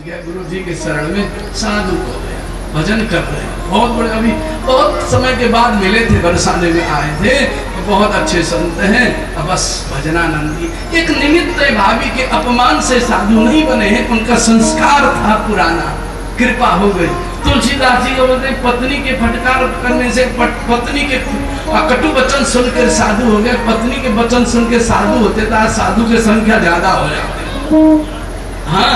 गया गुरु जी के शरण में, साधु हो गया, भजन कर रहे हैं। बहुत बड़े, अभी बहुत समय के बाद मिले थे, बरसाने में आए थे, तो बहुत अच्छे संत हैं। अब बस भजनानंद जी एक निमित्त भावी के अपमान से साधु नहीं बने हैं, उनका संस्कार था पुराना, कृपा हो गई। तुलसीदास जी को बोलते पत्नी के फटकार करने से पत्नी के कटु वचन सुनकर साधु हो गए, पत्नी के वचन सुन के साधु होते थे, साधु की संख्या ज्यादा हो जाती। हाँ,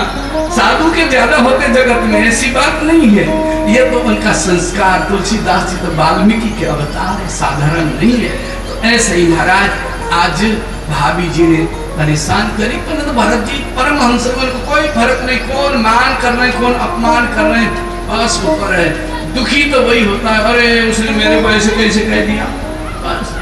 साधु के ज्यादा होते जगत में, ऐसी बात नहीं है। ये तो उनका संस्कार। तुलसीदास जी तो वाल्मीकि के अवतार है, साधारण नहीं है। तो ऐसे ही महाराज आज भाभी जी ने परेशान करी, तो भरत जी परमहंस को कोई फर्क नहीं, कौन मान कर रहे कौन अपमान कर रहे, बस ऊपर है। दुखी तो वही होता है, अरे उसने मेरे को ऐसे कैसे कह दिया। बस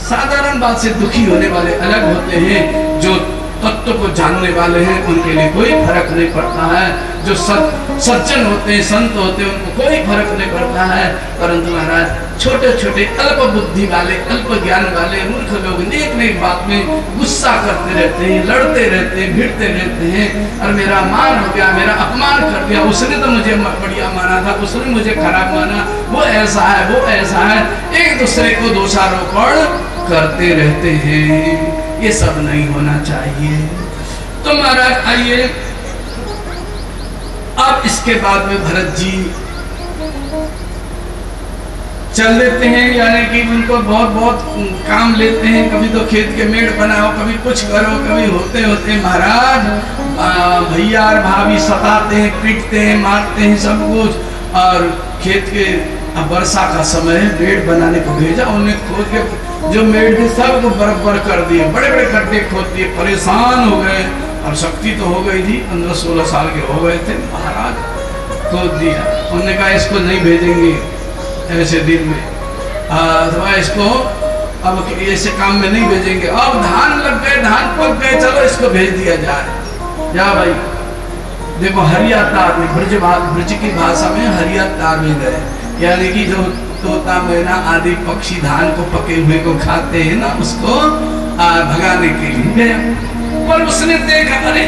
साधारण बात से दुखी होने वाले अलग होते हैं, जो तत्व को जानने वाले हैं उनके लिए कोई फर्क नहीं पड़ता है। जो सज्जन होते हैं, संत होते हैं, उनको कोई फर्क नहीं पड़ता है। परंतु महाराज छोटे छोटे अल्प बुद्धि वाले, अल्प ज्ञान वाले मूर्ख लोग नेक नेक बात में गुस्सा करते रहते हैं, लड़ते रहते हैं, भिड़ते रहते हैं। और मेरा मान हो गया, मेरा अपमान कर दिया, उसने तो मुझे बढ़िया माना था, उसने मुझे खराब माना, वो ऐसा है, वो ऐसा है, एक दूसरे को दोषारोपण करते रहते हैं। ये सब नहीं होना चाहिए। तो महाराज आइए, अब इसके बाद में भरत जी चल लेते हैं, यानी कि उनको बहुत बहुत काम लेते हैं। कभी तो खेत के मेड़ बनाओ, कभी कुछ करो, कभी होते होते महाराज भैया और भाभी सताते हैं, पीटते हैं, मारते हैं, सब कुछ। और खेत के अब वर्षा का समय है, मेड़ बनाने को भेजा, उन्हें खोद के जो मेड़ थे सबको बराबर कर दिए, बड़े बड़े गड्ढे खोद दिए, परेशान हो गए। और शक्ति तो हो गई थी, 15-16 साल के हो गए थे। महाराज खोद दिया, उन्होंने कहा इसको नहीं भेजेंगे ऐसे दिन में, अथवा इसको अब ऐसे काम में नहीं भेजेंगे। अब धान लग गए, धान पक गए, चलो इसको भेज दिया जाए। जा भाई, देखो हरिया तार में, ब्रज की भाषा में हरिया तार में गए, यानी कि जो तोता मैना आदि पक्षी धान को पके हुए को खाते हैं ना, उसको भगाने के लिए गया। पर उसने देखा, अरे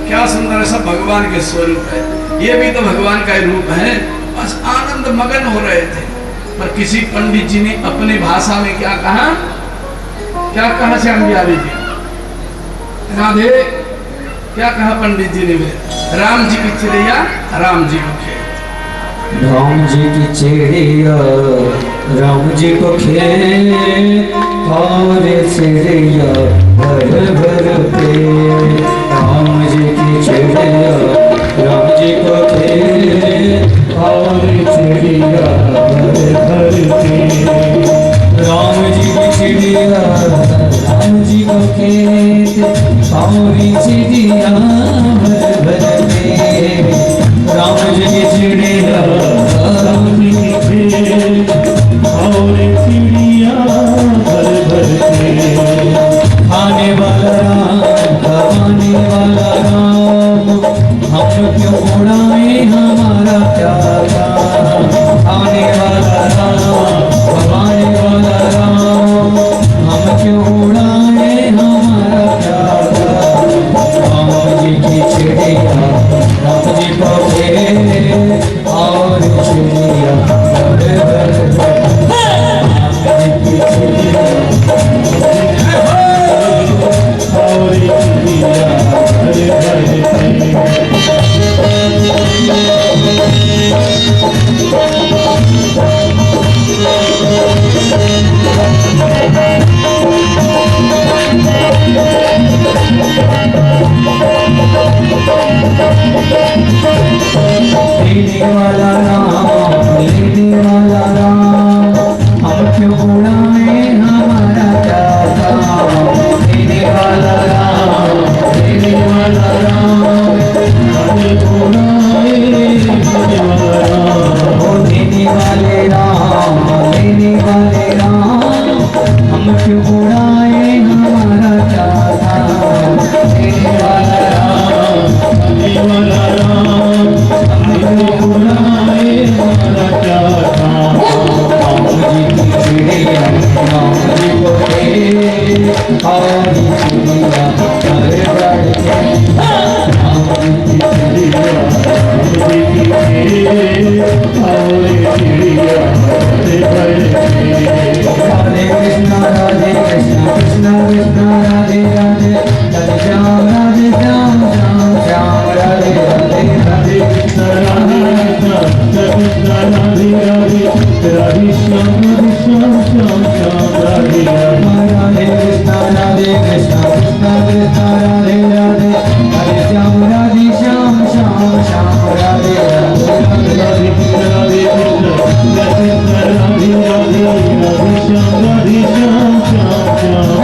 क्या सुंदर, सब भगवान के स्वरूप है, ये भी तो भगवान का रूप है। बस आनंद मगन हो रहे थे। पर किसी पंडित जी ने अपनी भाषा में क्या कहा, क्या कहा श्याम बिहारी जी, राधे, क्या कहा पंडित जी ने, राम जी की चिड़िया राम जी को खेल, राम जी की चिड़िया राम जी को खेल, और चिड़िया भर भर पे। राम जी की चिड़िया राम जी को खेल, और चिड़िया भर भर पे। राम जी की चिड़िया राम जी को खेल, और चिड़िया भर भर पे। राम जी की चिड़िया राम जी की खेल, और चिड़िया भर भर के। खाने वाला राम, खाने वाला राम, हम क्यों उड़ाए हमारा प्यारा। खाने वाला राम, खाने वाला राम, हम क्यों उड़ाए हमारा प्यारा। राम जी की चिड़िया राम जी को खेल, और चिड़िया भर भर पे। राम जी की चिड़िया और चिड़िया भर भर पे। लेने वाला राम, लेने वाला राम, हम क्यों उड़ाए हमारा प्यारा। लेने वाला राम, लेने वाला राम, हम उड़ाए हमारा राम। ओ लेने वाले राम, लेने वाले राम, हम क्यों उड़ाए हमारा प्यारा। लेने वाला राम, लेने वाला राम, हम क्यों उड़ाए राधे श्याम श्याम श्याम राधे राधे कृष्णा कृष्णा कृष्णा राधे राधे हरे श्याम राधे श्याम श्याम श्याम राधे राधे राधे कृष्ण राधे कृष्ण राधे राधे राधे श्याम श्याम श्याम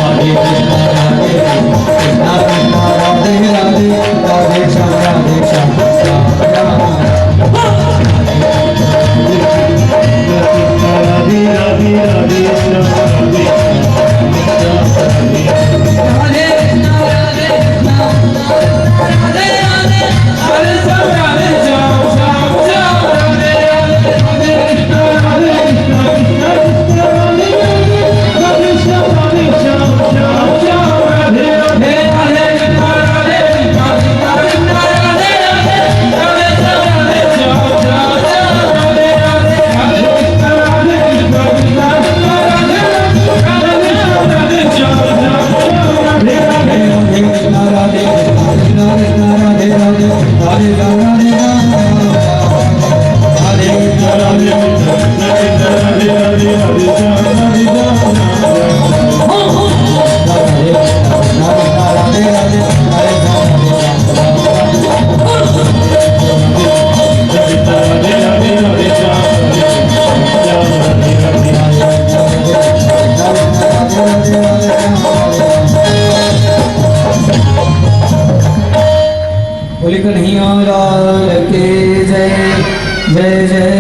हरे कृष्णा कृष्णा कृष्णा राधे राधे राधे श्याम श्याम श्याम राधे राधे राधे श्याम राधे बोले कन्हैया लाल के जय जय जय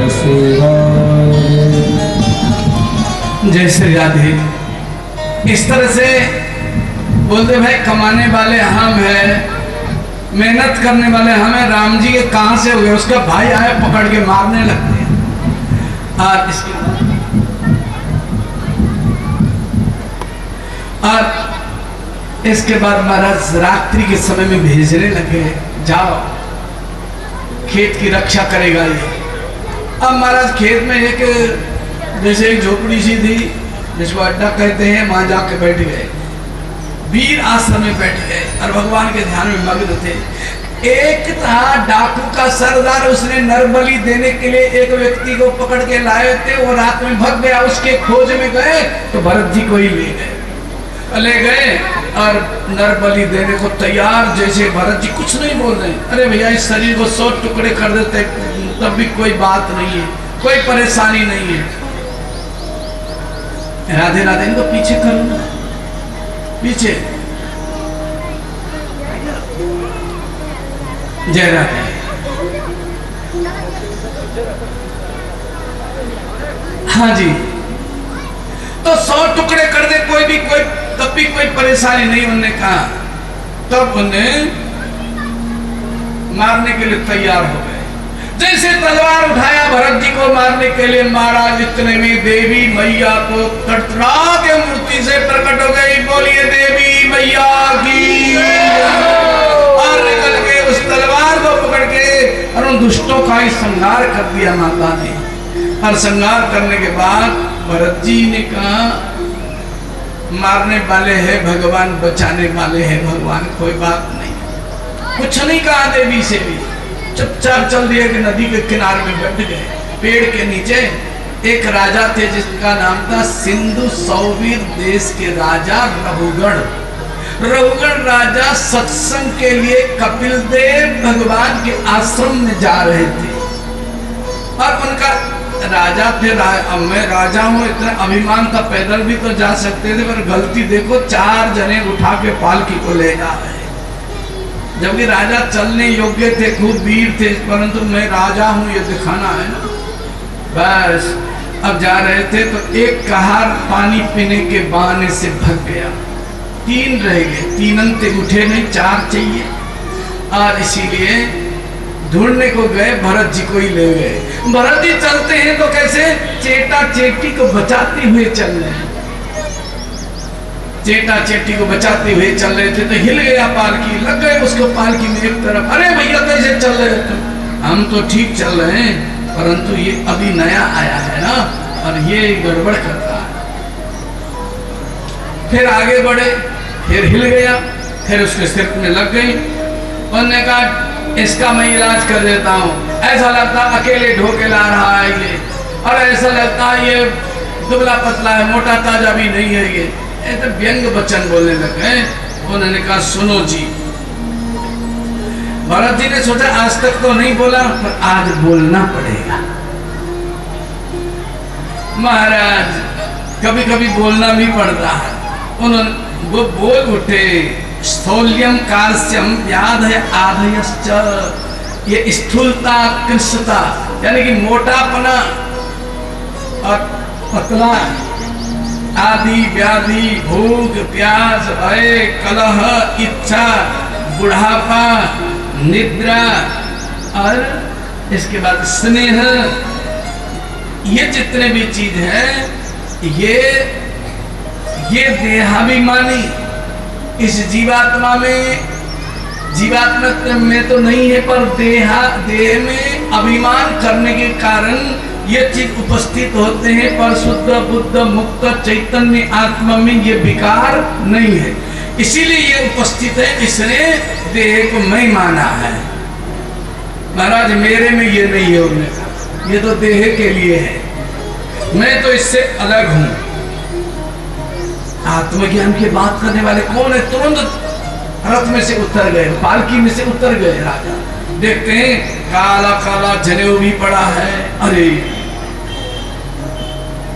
श्री राम। जय श्री राधे। इस तरह से बोलते भाई कमाने वाले हम हैं, मेहनत करने वाले हमें, राम जी के कहां से हुए, उसका भाई आए पकड़ के मारने लगते हैं। और इसके बाद महाराज रात्रि के समय में भेजने लगे, जाओ खेत की रक्षा करेगा ये। अब महाराज खेत में एक जैसे एक झोपड़ी सी थी जिसको अड्डा कहते हैं, वहां जाके बैठ गए, वीर आश्रम में बैठ गए और भगवान के ध्यान में मग्न थे। एक था डाकू का सरदार, उसने नरबली देने के लिए एक व्यक्ति को पकड़ के लाए थे, वो रात में भग गया, उसके खोज में गए तो भरत जी को ही ले गए और नरबली देने को तैयार। जैसे भरत जी कुछ नहीं बोल रहे, अरे भैया इस शरीर को 100 टुकड़े कर देते तब भी कोई बात नहीं है, कोई परेशानी नहीं है। राधे राधे, इनको पीछे करो, पीछे। जय राधे। हाँ जी, तो 100 टुकड़े कर दे कोई भी, कोई तब भी कोई परेशानी नहीं, उन्होंने कहा। तब उन्हें मारने के लिए तैयार हो गए। जैसे तलवार उठाया भरत जी को मारने के लिए, मारा, जितने में देवी मैया को तड़तड़ा के मूर्ति से प्रकट हो गई, बोलिए देवी मैया की। और निकल के उस तलवार को पकड़ के और उन दुष्टों का ही संहार कर दिया माता ने। और संहार करने के बाद भरत जी ने कहा, मारने वाले हैं भगवान, बचाने वाले हैं भगवान, कोई बात नहीं। कुछ नहीं कहा देवी से भी, चुपचाप चल दिए कि नदी के किनारे में बैठ गए। पेड़ के नीचे एक राजा थे जिसका नाम था सिंधु सौवीर देश के राजा रघुगण। रघुगण राजा सत्संग के लिए कपिल देव भगवान के आश्रम में जा रहे थे और उनका राजा थे, अब मैं राजा हूँ, इतना अभिमान था, पैदल भी तो जा सकते थे, पर गलती देखो 4 जने उठा के पालकी को ले जा रहे, जबकि राजा चलने योग्य थे, खूब वीर थे, परंतु मैं राजा हूँ ये दिखाना है ना। बस अब जा रहे थे तो एक कहार पानी पीने के बहाने से भग गया, 3 रह गए, 3 अंते उठे नहीं, 4 चाहिए। और इसीलिए ढूंढने को गए, भरत जी को ही ले गए। भरत जी चलते हैं तो कैसे, चेटा चेटी को बचाते हुए चल रहे हैं, चेटा चेटी को बचाते हुए चल रहे थे तो हिल गया पालकी, लग गए उसको पालकी में एक तरफ। अरे भैया कैसे चल रहे हो? हम तो ठीक चल रहे हैं, परंतु ये अभी नया आया है ना और ये गड़बड़ कर रहा है। फिर आगे बढ़े, फिर हिल गया, फिर उसके सिर में लग गई। उन्होंने कहा इसका मैं इलाज कर देता हूँ। ऐसा लगता अकेले ढोके ला रहा है ये, और ऐसा लगता है ये दुबला पतला है, मोटा ताजा भी नहीं है ये। ऐसे व्यंग वचन बोलने लगे। उन्होंने कहा सुनो जी। भरत जी ने सोचा आज तक तो नहीं बोला, पर आज बोलना पड़ेगा। महाराज कभी कभी बोलना भी पड़ता है। उन्होंने वो बोल उठे, स्थौल्यम काल्स्यम व्याध आधयश्च, ये स्थूलता कृष्णता यानी कि मोटापना और पतला आदि व्याधि, भूख प्यास, भय, कलह, इच्छा, बुढ़ापा, निद्रा और इसके बाद स्नेह, ये जितने भी चीज है ये देहाभिमानी इस जीवात्मा में तो नहीं है, पर देह में अभिमान करने के कारण ये चीज उपस्थित होते हैं। पर शुद्ध बुद्ध मुक्त चैतन्य आत्मा में ये विकार नहीं है, इसीलिए ये उपस्थित है। इसने देह को मैं माना है। महाराज मेरे में ये नहीं है, उन्होंने कहा ये तो देह के लिए है, मैं तो इससे अलग हूं। आत्मज्ञान की बात करने वाले कौन है? तुरंत रथ में से उतर गए, पालकी में से उतर गए राजा। देखते हैं काला काला जनेऊ भी पड़ा है। अरे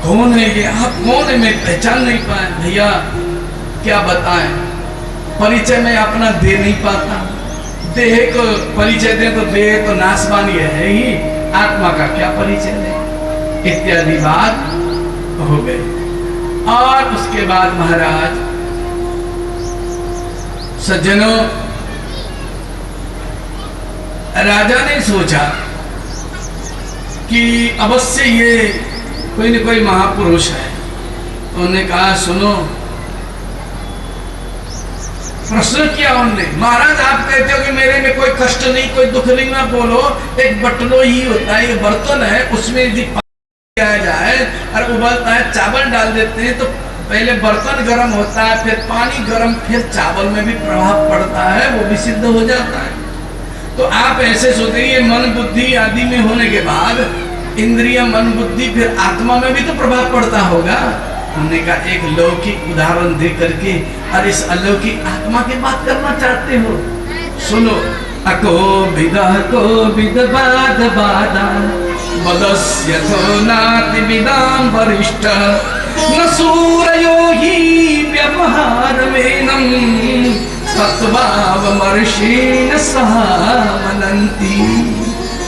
कौन है ये? आप कौन है? मैं पहचान नहीं पाए। भैया क्या बताएं, परिचय में अपना दे नहीं पाता। देह को परिचय दे तो देह तो नाशवानी है ही, आत्मा का क्या परिचय दे, इत्यादि बात हो गई। और उसके बाद महाराज सज्जनों, राजा ने सोचा कि अवश्य ये कोई न कोई महापुरुष है। उन्होंने कहा सुनो, प्रश्न किया उनने, महाराज आप कहते हो कि मेरे में कोई कष्ट नहीं, कोई दुख नहीं, ना बोलो। एक बटलो ही होता है, ये बर्तन है, उसमें यदि पानी जाए और उबलता है, चावल डाल देते हैं तो पहले बर्तन गर्म होता है, फिर पानी गर्म, फिर चावल में भी प्रभाव पड़ता है, वो भी सिद्ध हो जाता है। तो आप ऐसे सोचते ये मन बुद्धि आदि में होने के बाद इंद्रिय मन बुद्धि फिर आत्मा में भी तो प्रभाव पड़ता होगा। उन्होंने कहा एक लौकिक उदाहरण दे करके और इस अलौकिक आत्मा की बात करना चाहते हो, सुनो। अको विद बाद बादा बदस्यथो नाति विदाम वरिष्ठ न सूरयो ही व्यवहार वेनम तत्वावमर्षेण सहामनन्ति।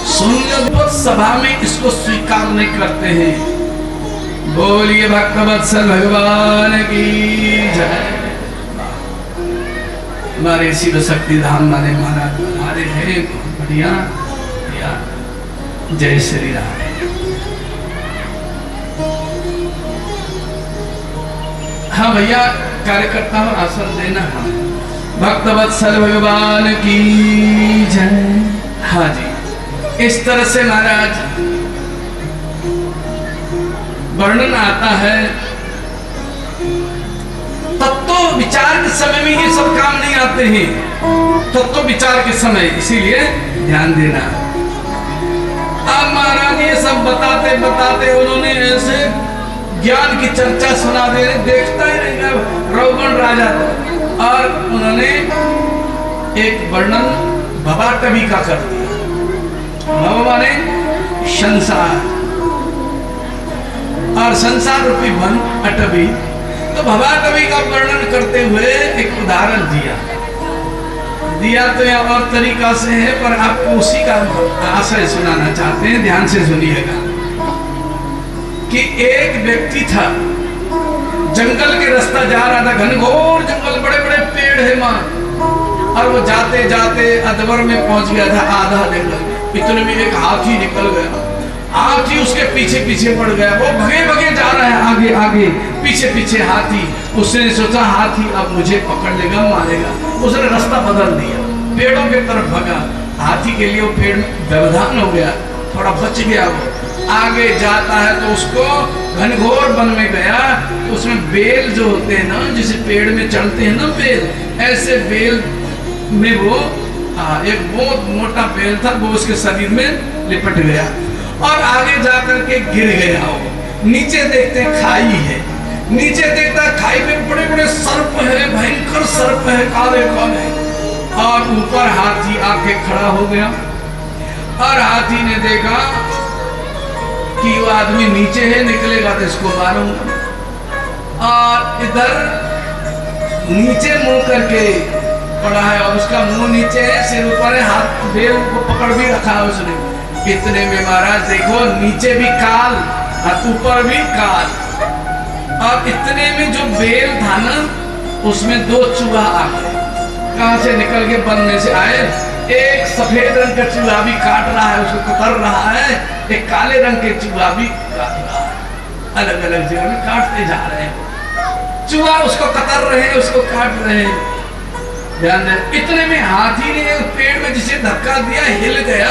सुन सभा में इसको स्वीकार नहीं करते हैं। बोलिए भक्तवत्सल भगवान की जय। हमारे शिव शक्ति धाम वाले महाराज हमारे हैं, बहुत बढ़िया। जय श्री राम। हाँ भैया कार्यकर्ता हो आसन देना। भक्तवत्सल भगवान की जय। हाँ जी, इस तरह से महाराज वर्णन आता है। तत्व विचार के समय में ये सब काम नहीं आते हैं, तत्व विचार के समय, इसीलिए ध्यान देना। अब महाराज ये सब बताते बताते उन्होंने ऐसे ज्ञान की चर्चा सुना दे, देखता ही रहेगा रोगन राजा तो। और उन्होंने एक वर्णन भवाटवी का कर दिया। भव माने संसार, और संसार रूपी वन अटवी। तो भवाटवी का वर्णन करते हुए एक उदाहरण दिया तो या और तरीका से है, पर आपको उसी का आशय सुनाना चाहते हैं, ध्यान से सुनिएगा। कि एक व्यक्ति था, जंगल के रास्ता जा रहा था, घनघोर जंगल, बड़े बड़े पेड़ है मां, और वो जाते जाते अदबर में पहुंच गया था आधा जंगल। इतने में एक हाथी निकल गया, हाथी उसके पीछे पीछे पड़ गया। वो भगे भगे जा रहा है, आगे आगे पीछे पीछे हाथी। उसने सोचा हाथी अब मुझे पकड़ लेगा, मारेगा। उसने रास्ता बदल दिया, पेड़ों के तरफ भगा। हाथी के लिए वो पेड़ में व्यवधान हो गया, थोड़ा बच गया। वो आगे जाता है तो उसको घनघोर वन में गया, तो उसमें बेल जो होते हैं ना, जिसे पेड़ में चढ़ते हैं ना बेल, ऐसे बेल में वो एक बहुत मोटा बेल था, वो उसके शरीर में लिपट गया और आगे जाकर के गिर गया। वो नीचे देखते खाई है, नीचे देखता खाई में बड़े बड़े सर्प है, भयंकर सर्प है, काले काले। और ऊपर हाथी आके खड़ा हो गया और हाथी ने देखा कि वो आदमी नीचे है, निकलेगा तो इसको मारूंगा। और इधर नीचे मुंह करके पड़ा है और उसका मुंह नीचे है, सिर ऊपर है, हाथ बेल को पकड़ भी रखा है उसने। इतने में महाराज देखो नीचे भी काल और ऊपर भी काल। और इतने में जो बेल था ना उसमें दो चूहा आ गए। कहां से निकल के वन में से आए। एक सफेद रंग का चूहा भी काट रहा है, उसको कतर रहा है। एक काले रंग के चूहा भी काट रहा है। अलग अलग जगह में काटते जा रहे हैं। चूहा उसको कतर रहे हैं, उसको काट रहे हैं। ध्यान दें। इतने में हाथी ने पेड़ में जिसे धक्का दिया, हिल गया।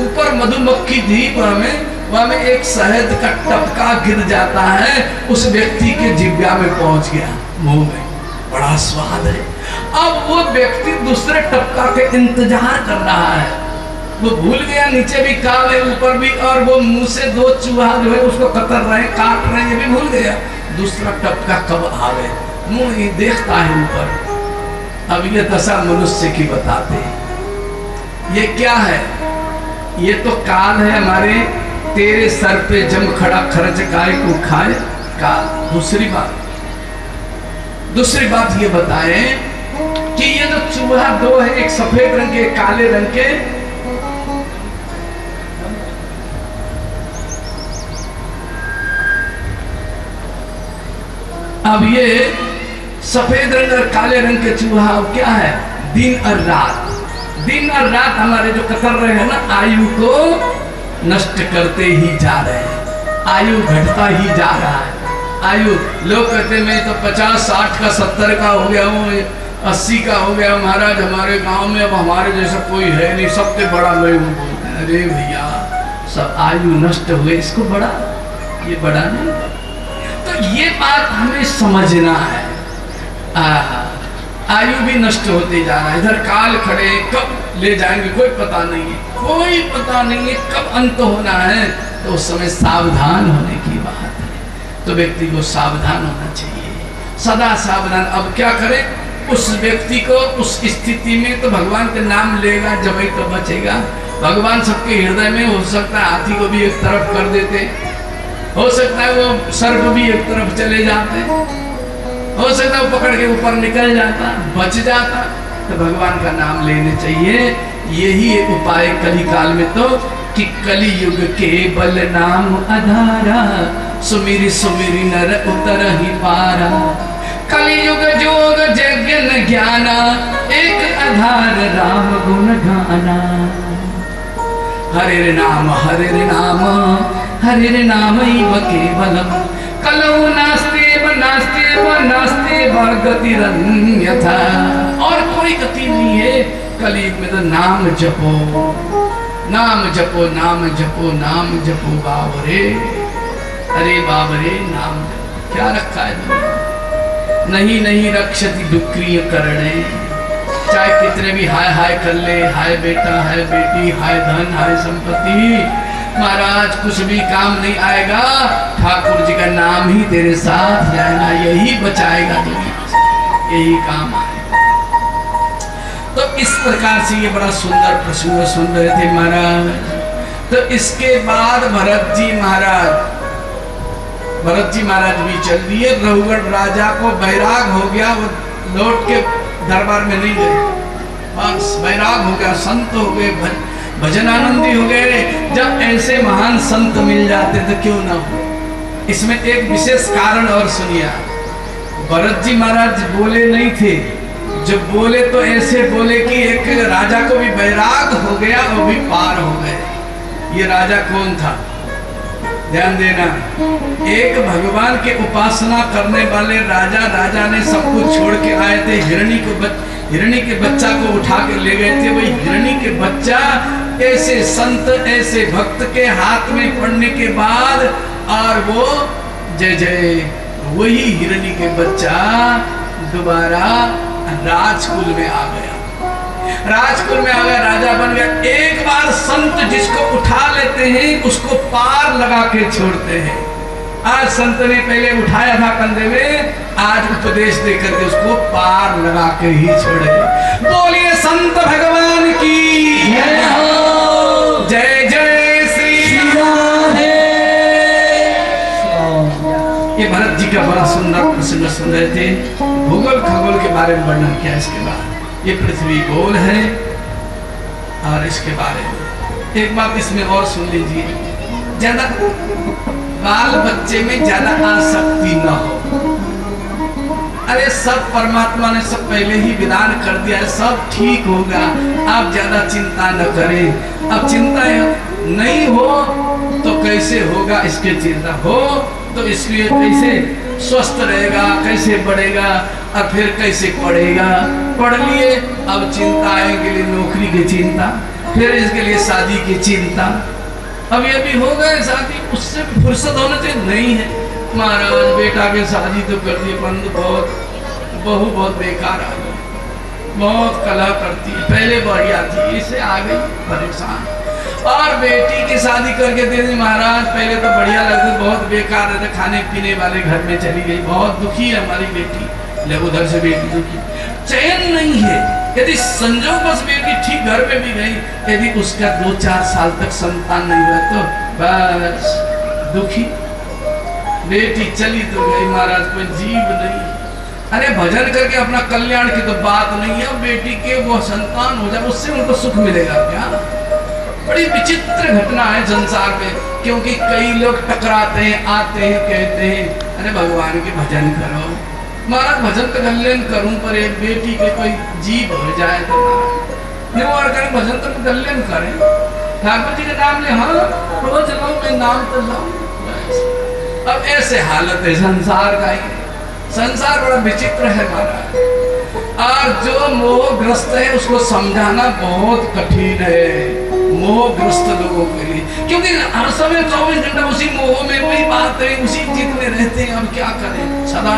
ऊपर मधुमक्खी थी, वहां में एक शहद का टपका गिर जाता है, उस व्यक्ति के जिह्वा में पहुंच गया, मुंह में। बड़ा स्वाद है। अब वो व्यक्ति दूसरे टपका के इंतजार कर रहा है। वो भूल गया नीचे भी काल है, ऊपर भी, और वो मुंह से दो चूहा जो है उसको कतर रहे, काट रहे, ये भी भूल गया दूसरा टपका कब आवे। मुंह ही देखता है ऊपर। अब ये दशा मनुष्य की बताते हैं। ये क्या है? ये तो काल है हमारे, तेरे सर पे जम खड़ा खर्च काय को खाए काल। दूसरी बात ये बताएं कि ये जो चूहा दो है, एक सफेद रंग के, काले रंग के, अब ये सफेद रंग और काले रंग के चूहा क्या है? दिन और रात। दिन और रात हमारे जो कतर रहे हैं ना, आयु को नष्ट करते ही जा रहे हैं। आयु घटता ही जा रहा है। आयु लोग कहते मैं तो 50, 60 का, 70 का हो गया हूँ, 80 का हो गया महाराज, हमारे गांव में अब हमारे जैसा कोई है नहीं, सबसे बड़ा मैं हूँ बोलते हैं। अरे भैया, सब आयु नष्ट हुए, इसको बड़ा, ये बड़ा नहीं। तो ये बात हमें समझना है। आयु भी नष्ट होते जा रहा है। इधर काल खड़े, कब ले जाएंगे कोई पता नहीं है, कोई पता नहीं है कब अंत होना है। तो उस समय सावधान होने की बात है। तो व्यक्ति को सावधान होना चाहिए, सदा सावधान। अब क्या करें? उस व्यक्ति को उस स्थिति में तो भगवान का नाम लेगा, जब ही तो बचेगा। भगवान सबके हृदय में, हो सकता है हाथी को भी एक तरफ कर देते, हो सकता है वो सर्प भी एक तरफ चले जाते, हो सकता है वो पकड़ के ऊपर निकल जाता, बच जाता। तो भगवान का नाम लेने चाहिए। यही एक उपाय कली काल में, तो कि कली युग के बल नाम आधारा, सुमिरी सुमिरी नर उतर ही पारा। कली युग जोग जगन ज्ञाना, एक आधार राम गुण गाना। हरे नाम हरे नाम हरे नाम केवलम, कलौ नास्ते नास्ते गतिरन्यथा। और कोई गति नहीं है कलयुग में। तो नाम जपो, नाम जपो, नाम जपो, नाम जपो बाबरे। अरे बाबरे, नाम जपो। क्या रखा है दुनिया? नहीं रक्षति डुक्रिय करणे। चाहे कितने भी हाय हाय कर ले, हाय बेटा, हाय बेटी, हाय धन, हाय संपत्ति, महाराज कुछ भी काम नहीं आएगा। ठाकुर जी का नाम ही तेरे साथ जाएगा, यही बचाएगा दुनिया से, यही काम आएगा। तो इस प्रकार से ये बड़ा सुंदर प्रसंग सुन रहे थे महाराज। तो इसके बाद भरत जी महाराज भी चल दिए। रघुगढ़ राजा को वैराग हो गया, वो लौट के दरबार में नहीं गए, बस वैराग हो गया, संत हो गए, भजनानंदी हो गए। जब ऐसे महान संत मिल जाते तो क्यों ना हो। इसमें एक विशेष कारण और सुनिए। भरत जी महाराज बोले नहीं थे, जब बोले तो ऐसे बोले कि एक राजा को भी वैराग हो गया, वो भी पार हो गए। ये राजा कौन था? ध्यान देना। एक भगवान के उपासना करने वाले राजा ने सब कुछ छोड़ के आए थे। हिरणी के बच्चा को उठा के ले गए थे। वही हिरणी के बच्चा ऐसे संत, ऐसे भक्त के हाथ में पड़ने के बाद, और वो जय वही हिरणी के बच्चा दोबारा राजकुल में आ गया। राजकुल में आ गया, राजा बन गया। एक बार संत जिसको उठा लेते हैं उसको पार लगा के छोड़ते हैं। आज संत ने पहले उठाया था कंधे में, आज उपदेश देकर के उसको पार लगा के ही छोड़े। बोलिए संत भगवान की जय हो। जय जय श्री राधे। ये भरत जी का बड़ा सुंदर प्रसंग सुन रहे थे। भूगोल खगोल के बारे में वर्णन किया। इसके बाद ये पृथ्वी गोल है और इसके बारे में एक बात इसमें और सुन लीजिए, ज्यादा बाल बच्चे में ज्यादा आसक्ति न हो। अरे सब परमात्मा ने सब पहले ही विधान कर दिया है, सब ठीक होगा, आप ज्यादा चिंता न करें। अब चिंता नहीं हो तो कैसे होगा, इसके चिंता हो तो इसलिए कैसे स्वस्थ रहेगा, कैसे बढ़ेगा और फिर कैसे पढ़ेगा। पढ़ लिए, अब चिंताएं के लिए नौकरी की चिंता, फिर इसके लिए शादी की चिंता। अब ये भी हो गए शादी, उससे फुर्सत होने से नहीं है। महाराज बेटा के शादी तो कर दी, बंद बहू बहुत बेकार आ गई, बहुत कलह करती है, पहले बढ़िया थी, इसे आ गई परेशान। और बेटी की शादी करके दे दी महाराज, पहले तो बढ़िया लगती, बहुत बेकार रहते, खाने पीने वाले घर में चली गई, बहुत दुखी है हमारी बेटी। ले उधर से बेटी दुखी, चैन नहीं है। यदि संजोग बस बेटी ठीक घर पे भी गई, यदि उसका 2-4 साल तक संतान नहीं हुआ तो बस दुखी। बेटी चली तो गई महाराज, कोई जीव नहीं। अरे भजन करके अपना कल्याण की तो बात नहीं है, बेटी के वो संतान हो जाए उससे उनको सुख मिलेगा क्या? बड़ी विचित्र घटना है संसार में, क्योंकि कई लोग टकराते हैं, आते हैं, कहते हैं अरे भगवान के भजन करो। महाराज भजन तो कल्याण करूं, पर एक बेटी के कोई जीव हो जाए तो निर्वाण करें, भजन तो कल्याण करें, ठाकुर जी के नाम ले, हाँ रोज लो, मैं नाम तो लाऊं। अब ऐसे हालत है संसार का, संसार बड़ा विचित्र है महाराज। और जो मोहग्रस्त है उसको समझाना बहुत कठिन है, मोहग्रस्त लोगों के लिए, क्योंकि हर समय 24 घंटा उसी मोह में, वही बात है, उसी चित्त में रहते हैं। अब क्या करें, सदा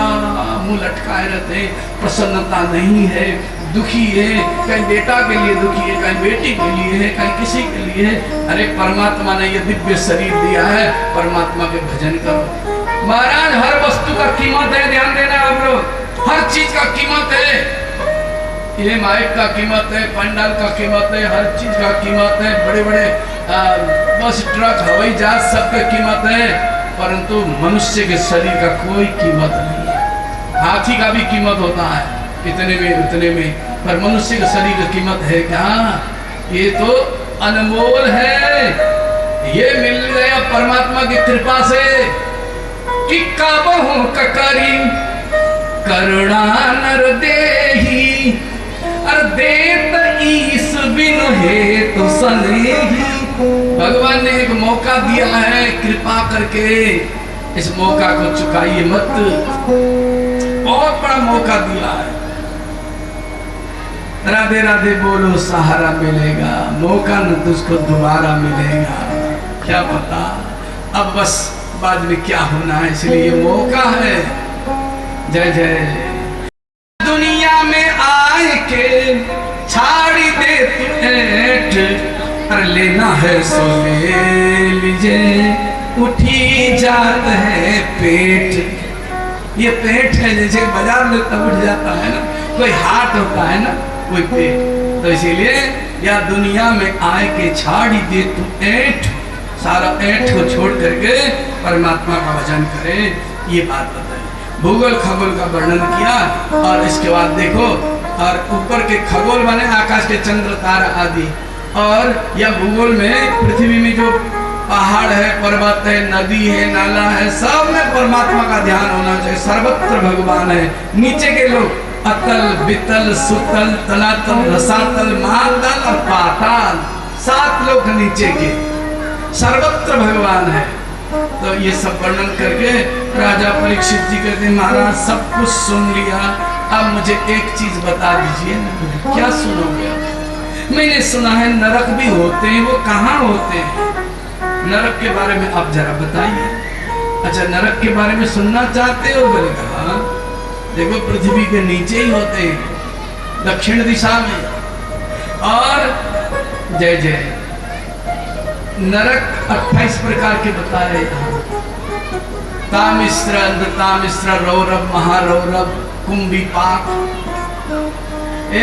मुंह लटकाए रहते हैं, प्रसन्नता नहीं है, दुखी है, कहीं बेटा के लिए दुखी है, कहीं बेटी के लिए है, कहीं किसी के लिए है। अरे परमात्मा ने ये दिव्य शरीर दिया है, परमात्मा के भजन करो। महाराज हर वस्तु का कीमत है, ध्यान देना आप लोग, हर चीज का कीमत है। ये माइक का कीमत है, पंडाल का कीमत है, हर चीज का कीमत है, बड़े बड़े बस ट्रक हवाई जहाज सबके कीमत है, परंतु मनुष्य के शरीर का कोई कीमत नहीं है। हाथी का भी कीमत होता है, इतने में उतने में, पर मनुष्य के शरीर की कीमत है क्या? ये तो अनमोल है, ये मिल गया परमात्मा की कृपा से। कि काबहु ककरी करुणा नर देही, अर देत ईस बिन हेतु सनेही। भगवान ने एक मौका दिया है, कृपा करके इस मौका को चुकाइए मत, बहुत बड़ा मौका दिया है। राधे राधे बोलो, सहारा मिलेगा, मौका न तुझको दोबारा मिलेगा, क्या पता अब बस बाद में क्या होना है, इसलिए ये मौका है। जय जय। दुनिया में आए के छाड़ी दे तू ऐठ, अरे लेना है सो ले लीजिए, उठी जात है पेट। ये पेट है, जैसे बाजार में तब उठ जाता है ना, कोई हाट होता है ना, कोई पेट। तो इसीलिए या दुनिया में आए के छाड़ी दे तू ऐठ, सारा ऐठ को छोड़ करके परमात्मा का भजन करे, ये बात बताई। भूगोल खगोल का वर्णन किया, और इसके बाद देखो, और ऊपर के खगोल बने आकाश के चंद्र तारा आदि, और या भूगोल में पृथ्वी में जो पहाड़ है, पर्वत है, नदी है, नाला है, सब में परमात्मा का ध्यान होना चाहिए। सर्वत्र भगवान है। नीचे के लोग अतल, वितल, सुतल, तलातल, रसातल, महातल और पाताल, 7 लोग नीचे के, सर्वत्र भगवान है। तो ये सब वर्णन करके राजा परीक्षित जी कहते हैं, महाराज सब कुछ सुन लिया, अब मुझे एक चीज बता दीजिए ना। क्या सुनोगे? मैंने सुना है नरक भी होते हैं, वो कहाँ होते हैं? नरक के बारे में आप जरा बताइए। अच्छा, नरक के बारे में सुनना चाहते हो? बोले हाँ, देखो पृथ्वी के नीचे ही होते हैं, दक्षिण दिशा में। जय जय। नरक 28 प्रकार के बताए यहाँ। तामिश्र, अंधतामिश्र, रौरव, महारौरव, कुंभीपाक।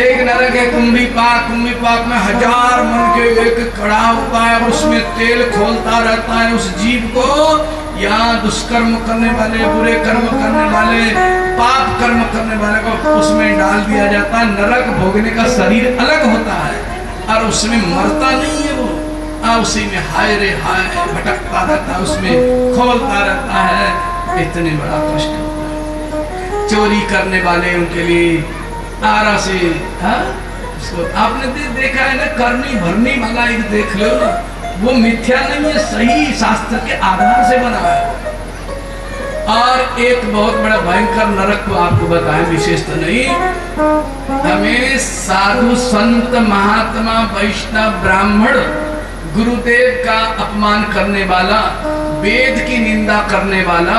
एक नरक है कुंभीपाक। कुंभीपाक में 1000 मन के एक कड़ा होता है, उसमें तेल खोलता रहता है। उस जीव को यहाँ दुष्कर्म करने वाले, बुरे कर्म करने वाले, पाप कर्म करने वाले को उसमें डाल दिया जाता है। नरक भोगने का शरीर अलग होता है और उसमें मरता नहीं है वो, उसी में हाय रे हाय भटकता रहता है, उसमें खोलता रहता है। इतने बड़ा कष्ट होता है। चोरी करने वाले उनके लिए आरा से, उसको आपने देखा है ना, करनी भरनी वाला एक देख लो ना, वो मिथ्या नहीं है, सही शास्त्र के आधार से बना है। और एक बहुत बड़ा भयंकर नरक को आपको बताएं, विशेष तो नहीं, हमें साधु संत महात्मा वैष्णव ब्राह्मण गुरुदेव का अपमान करने वाला, वेद की निंदा करने वाला,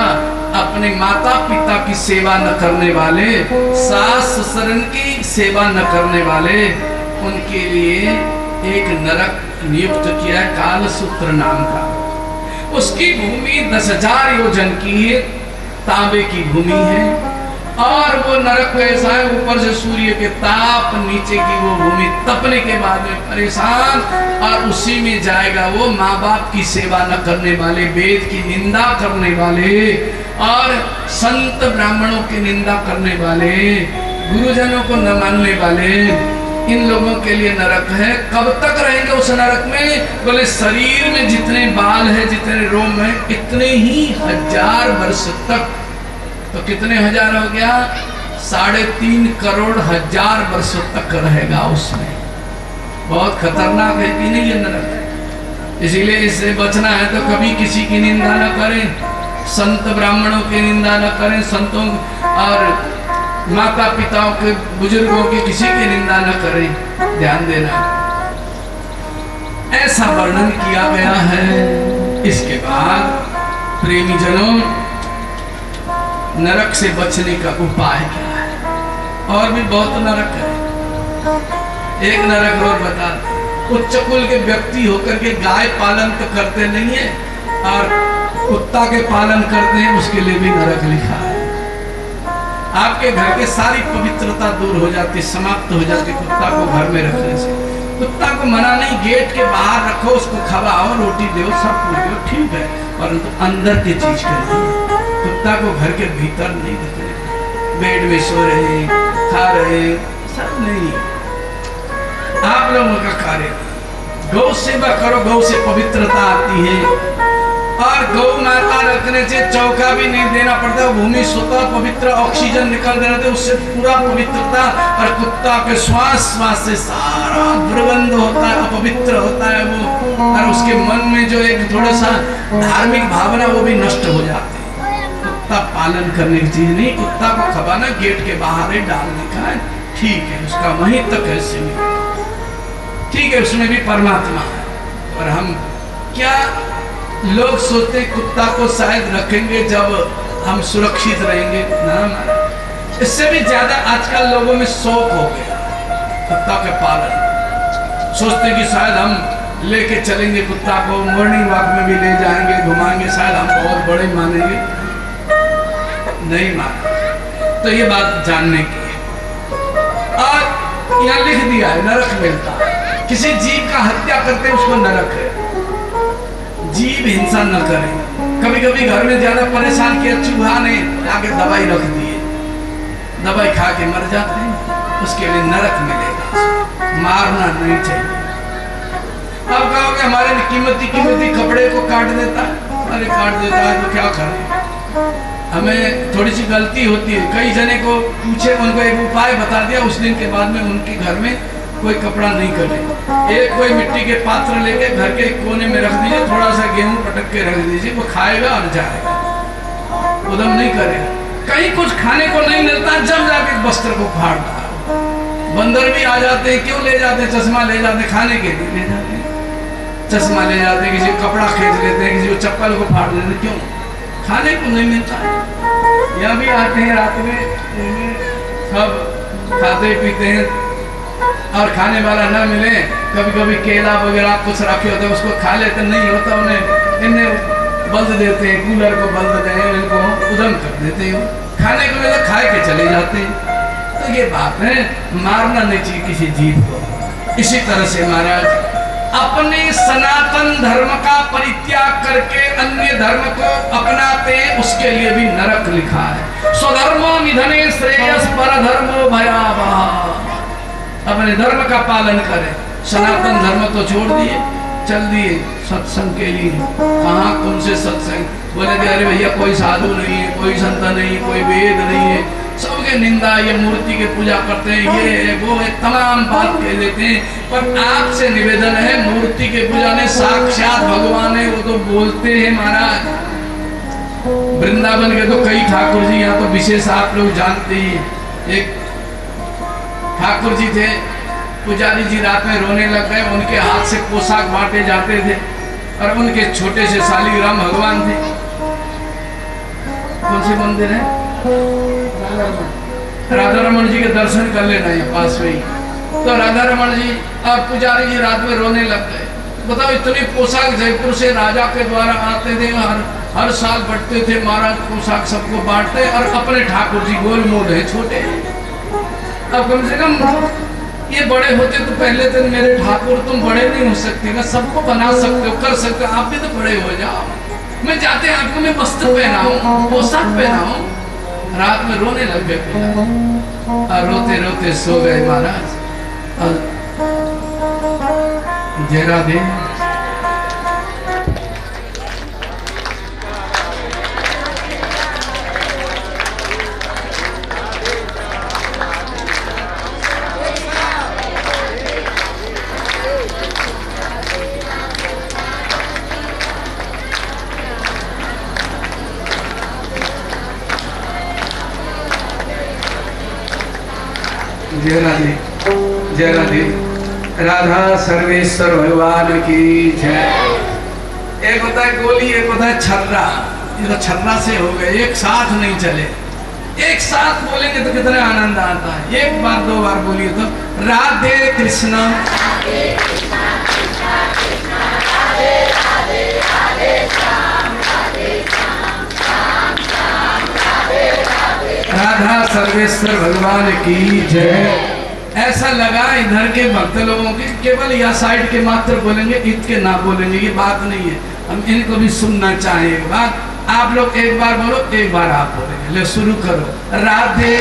अपने माता पिता की सेवा न करने वाले, सास ससुर की सेवा न करने वाले, उनके लिए एक नरक नियुक्त किया, कालसूत्र नाम का। उसकी भूमि 10,000 योजन की तांबे की भूमि है और वो नरक ऐसा है, ऊपर से सूर्य के ताप, नीचे की वो भूमि तपने के बाद में परेशान, और उसी में जाएगा वो माँ बाप की सेवा न करने वाले, वेद की निंदा करने वाले और संत ब्राह्मणों की निंदा करने वाले, गुरुजनों को न मानने वाले, इन लोगों के लिए नरक है। कब तक रहेंगे उस नरक में? बोले शरीर में जितने बाल है, जितने रोम है, इतने ही 1000 वर्ष तक। तो कितने हजार हो गया? 3.5 करोड़ 1000 वर्षों तक रहेगा उसमें। बहुत खतरनाक है कि नहीं ये नरक? इसीलिए इससे बचना है तो कभी किसी की निंदा न करें, संत ब्राह्मणों की निंदा न करें, संतों और माता पिताओं के, बुजुर्गों की किसी की निंदा न करें, ध्यान देना। ऐसा वर्णन किया गया है। इसके बाद प्रेमी जनों, नरक से बचने का उपाय क्या है? और भी बहुत नरक है। एक नरक और बता, उच्च कुल के व्यक्ति होकर के गाय पालन तो करते नहीं है और कुत्ता के पालन करते हैं, उसके लिए भी नरक लिखा है। आपके घर के सारी पवित्रता दूर हो जाती, समाप्त हो जाती कुत्ता को घर में रखने से। कुत्ता को मना नहीं, गेट के बाहर रखो, उसको खवाओ, रोटी दो, सब कुछ दो, ठीक है, परंतु अंदर की चीज का नहीं। कुत्ता को घर के भीतर नहीं रखने। बेड में सो रहे, खा रहे, सब नहीं। आप लोगों का कार्य गौ सेवा करो, गौ से पवित्रता आती है। और गौ माता रखने से चौका भी नहीं देना पड़ता, भूमि स्वतः पवित्र, ऑक्सीजन निकल देना तो उससे पूरा पवित्रता। और कुत्ता के श्वास से सारा दुर्गंध होता है, अपवित्र होता है वो, और उसके मन में जो एक थोड़ा सा धार्मिक भावना वो भी नष्ट हो जाती है। कुत्ता पालन करने की चीज नहीं, कुत्ता को खवाना गेट के बाहर ही डालने का है, ठीक है, उसका वहीं तक है सीमित, ठीक है, उसमें भी परमात्मा है। और हम क्या लोग सोचते कुत्ता को शायद रखेंगे जब हम सुरक्षित रहेंगे ना, इससे भी ज्यादा आजकल लोगों में शौक हो गया कुत्ता के पालन। सोचते कि शायद हम लेके चलेंगे कुत्ता को, मॉर्निंग वॉक में भी ले जाएंगे, घुमाएंगे, शायद हम बहुत बड़े मानेंगे। नहीं माने। तो ये बात जानने की है। और यहाँ लिख दिया है नरक मिलता है। किसी जीव का हत्या करते हैं उसको नरक है। जीव हिंसा न करें। कभी कभी घर में ज्यादा परेशान किया, चूहा ने आगे दवाई रख दी है, दवाई खा के मर जाते हैं, उसके लिए नरक मिलेगा। मारना नहीं चाहिए। अब कहोगे हमारे कीमती कपड़े को काट देता है, अरे काट देता है तो क्या करें, हमें थोड़ी सी गलती होती है। कई जने को पूछे, उनको एक उपाय बता दिया, उस दिन के बाद में उनके घर में कोई कपड़ा नहीं कटे। एक कोई मिट्टी के पात्र लेके घर के कोने में रख दीजिए, थोड़ा सा गेहूं पटक के रख दीजिए, वो खाएगा और जाएगा, उदम नहीं करेगा। कहीं कुछ खाने को नहीं मिलता, जब जाके वस्त्र को फाड़ता है। बंदर भी आ जाते हैं, क्यों ले जाते हैं? चश्मा ले जाते, खाने के लिए ले जाते हैं, चश्मा ले जाते हैं, किसी को कपड़ा खींच लेते हैं, किसी को चप्पल को फाड़ देते हैं, क्यों? खाने को नहीं मिलता है। यहाँ भी आते हैं रात में, सब खाते पीते हैं, और खाने वाला न मिले, कभी कभी केला वगैरह कुछ रखे होते हैं उसको खा लेते, नहीं होता उन्हें इन्हें बल्द देते हैं, कूलर को बल्द देते हैं, इनको उदम कर देते हैं, खाने को मिले खाए के चले जाते हैं। तो ये बात है, मारना नहीं चाहिए किसी जीव को। इसी तरह से महाराज अपने सनातन धर्म का परित्याग करके अन्य धर्म को अपनाते, उसके लिए भी नरक लिखा है। स्वधर्मो निधने श्रेयस परधर्मो भयावह। अपने धर्म का पालन करें, सनातन धर्म तो छोड़ दिए, चल दिए सत्संग के लिए। कहाँ कौन से सत्संग, बोले कि अरे भैया कोई साधु नहीं है, कोई संत नहीं, कोई वेद नहीं है, सबके निंदा, ये मूर्ति की पूजा करते हैं, ये है वो है, तमाम बात कह देते हैं। पर आपसे निवेदन है, मूर्ति के पूजा में साक्षात भगवान है, वो तो बोलते हैं महाराज। वृंदावन के तो कई ठाकुर जी, यहाँ तो विशेष आप लोग जानते ही। एक ठाकुर जी थे, पुजारी जी रात में रोने लग गए, उनके हाथ से पोशाक बांटे जाते थे, और उनके छोटे से शालीग्राम भगवान थे। कौन से मंदिर है? राधा रमन जी के दर्शन कर लेना है पास में ही। तो राधा रमन जी और पुजारी जी रात में रोने लग गए। बताओ, इतनी पोशाक जयपुर से राजा के द्वारा आते थे, हर साल बढ़ते थे महाराज, पोशाक सबको बांटते, और अपने ठाकुर जी गोल मोल है, छोटे। अब कम से कम ये बड़े होते तो पहले दिन मेरे ठाकुर तुम बड़े नहीं हो सकते ना, सबको बना सकते हो, कर सकते हो, आप भी तो बड़े हो जाओ। मैं जाते आपको मैं वस्त्र पहनाऊं, पोशाक पहनाऊं। रात में रोने लग गए और रोते रोते सो गए महाराज। और जय राधे। जय राधे, जय राधे। राधा सर्वेश्वर भगवान की जय। एक होता है गोली, एक होता है छर्रा। ये तो छर्रा से हो गए, एक साथ नहीं चले। एक साथ बोलेंगे तो कितना आनंद आता है। एक बार दो बार बोलिए तो राधे कृष्ण, राधा सर्वेश्वर भगवान की जय। ऐसा लगा इधर के भक्त लोगों की केवल यह साइड के मात्र बोलेंगे, इत के ना बोलेंगे, ये बात नहीं है। हम इनको भी सुनना चाहेंगे। एक बार आप लोग एक बार बोलो, एक बार आप बोलेंगे। ले शुरू करो। राधे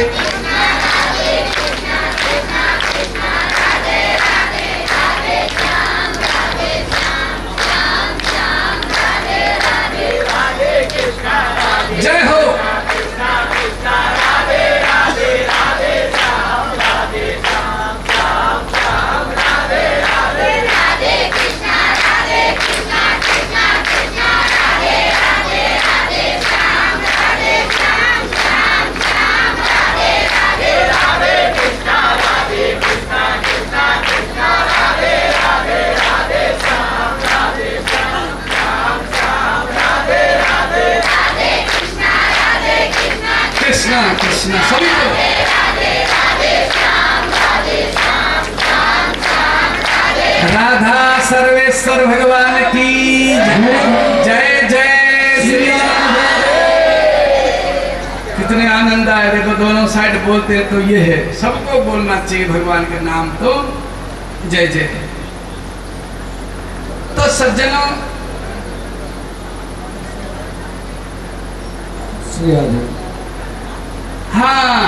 जय हो। कृष्णा कृष्णा सभी को राधा सर्वेश्वर भगवान की जय। जय श्री राधे। कितने आनंद आए, देखो दोनों साइड बोलते हैं तो ये है, सबको बोलना चाहिए भगवान के नाम। तो जय जय। तो सज्जनों, श्री राधे। हाँ,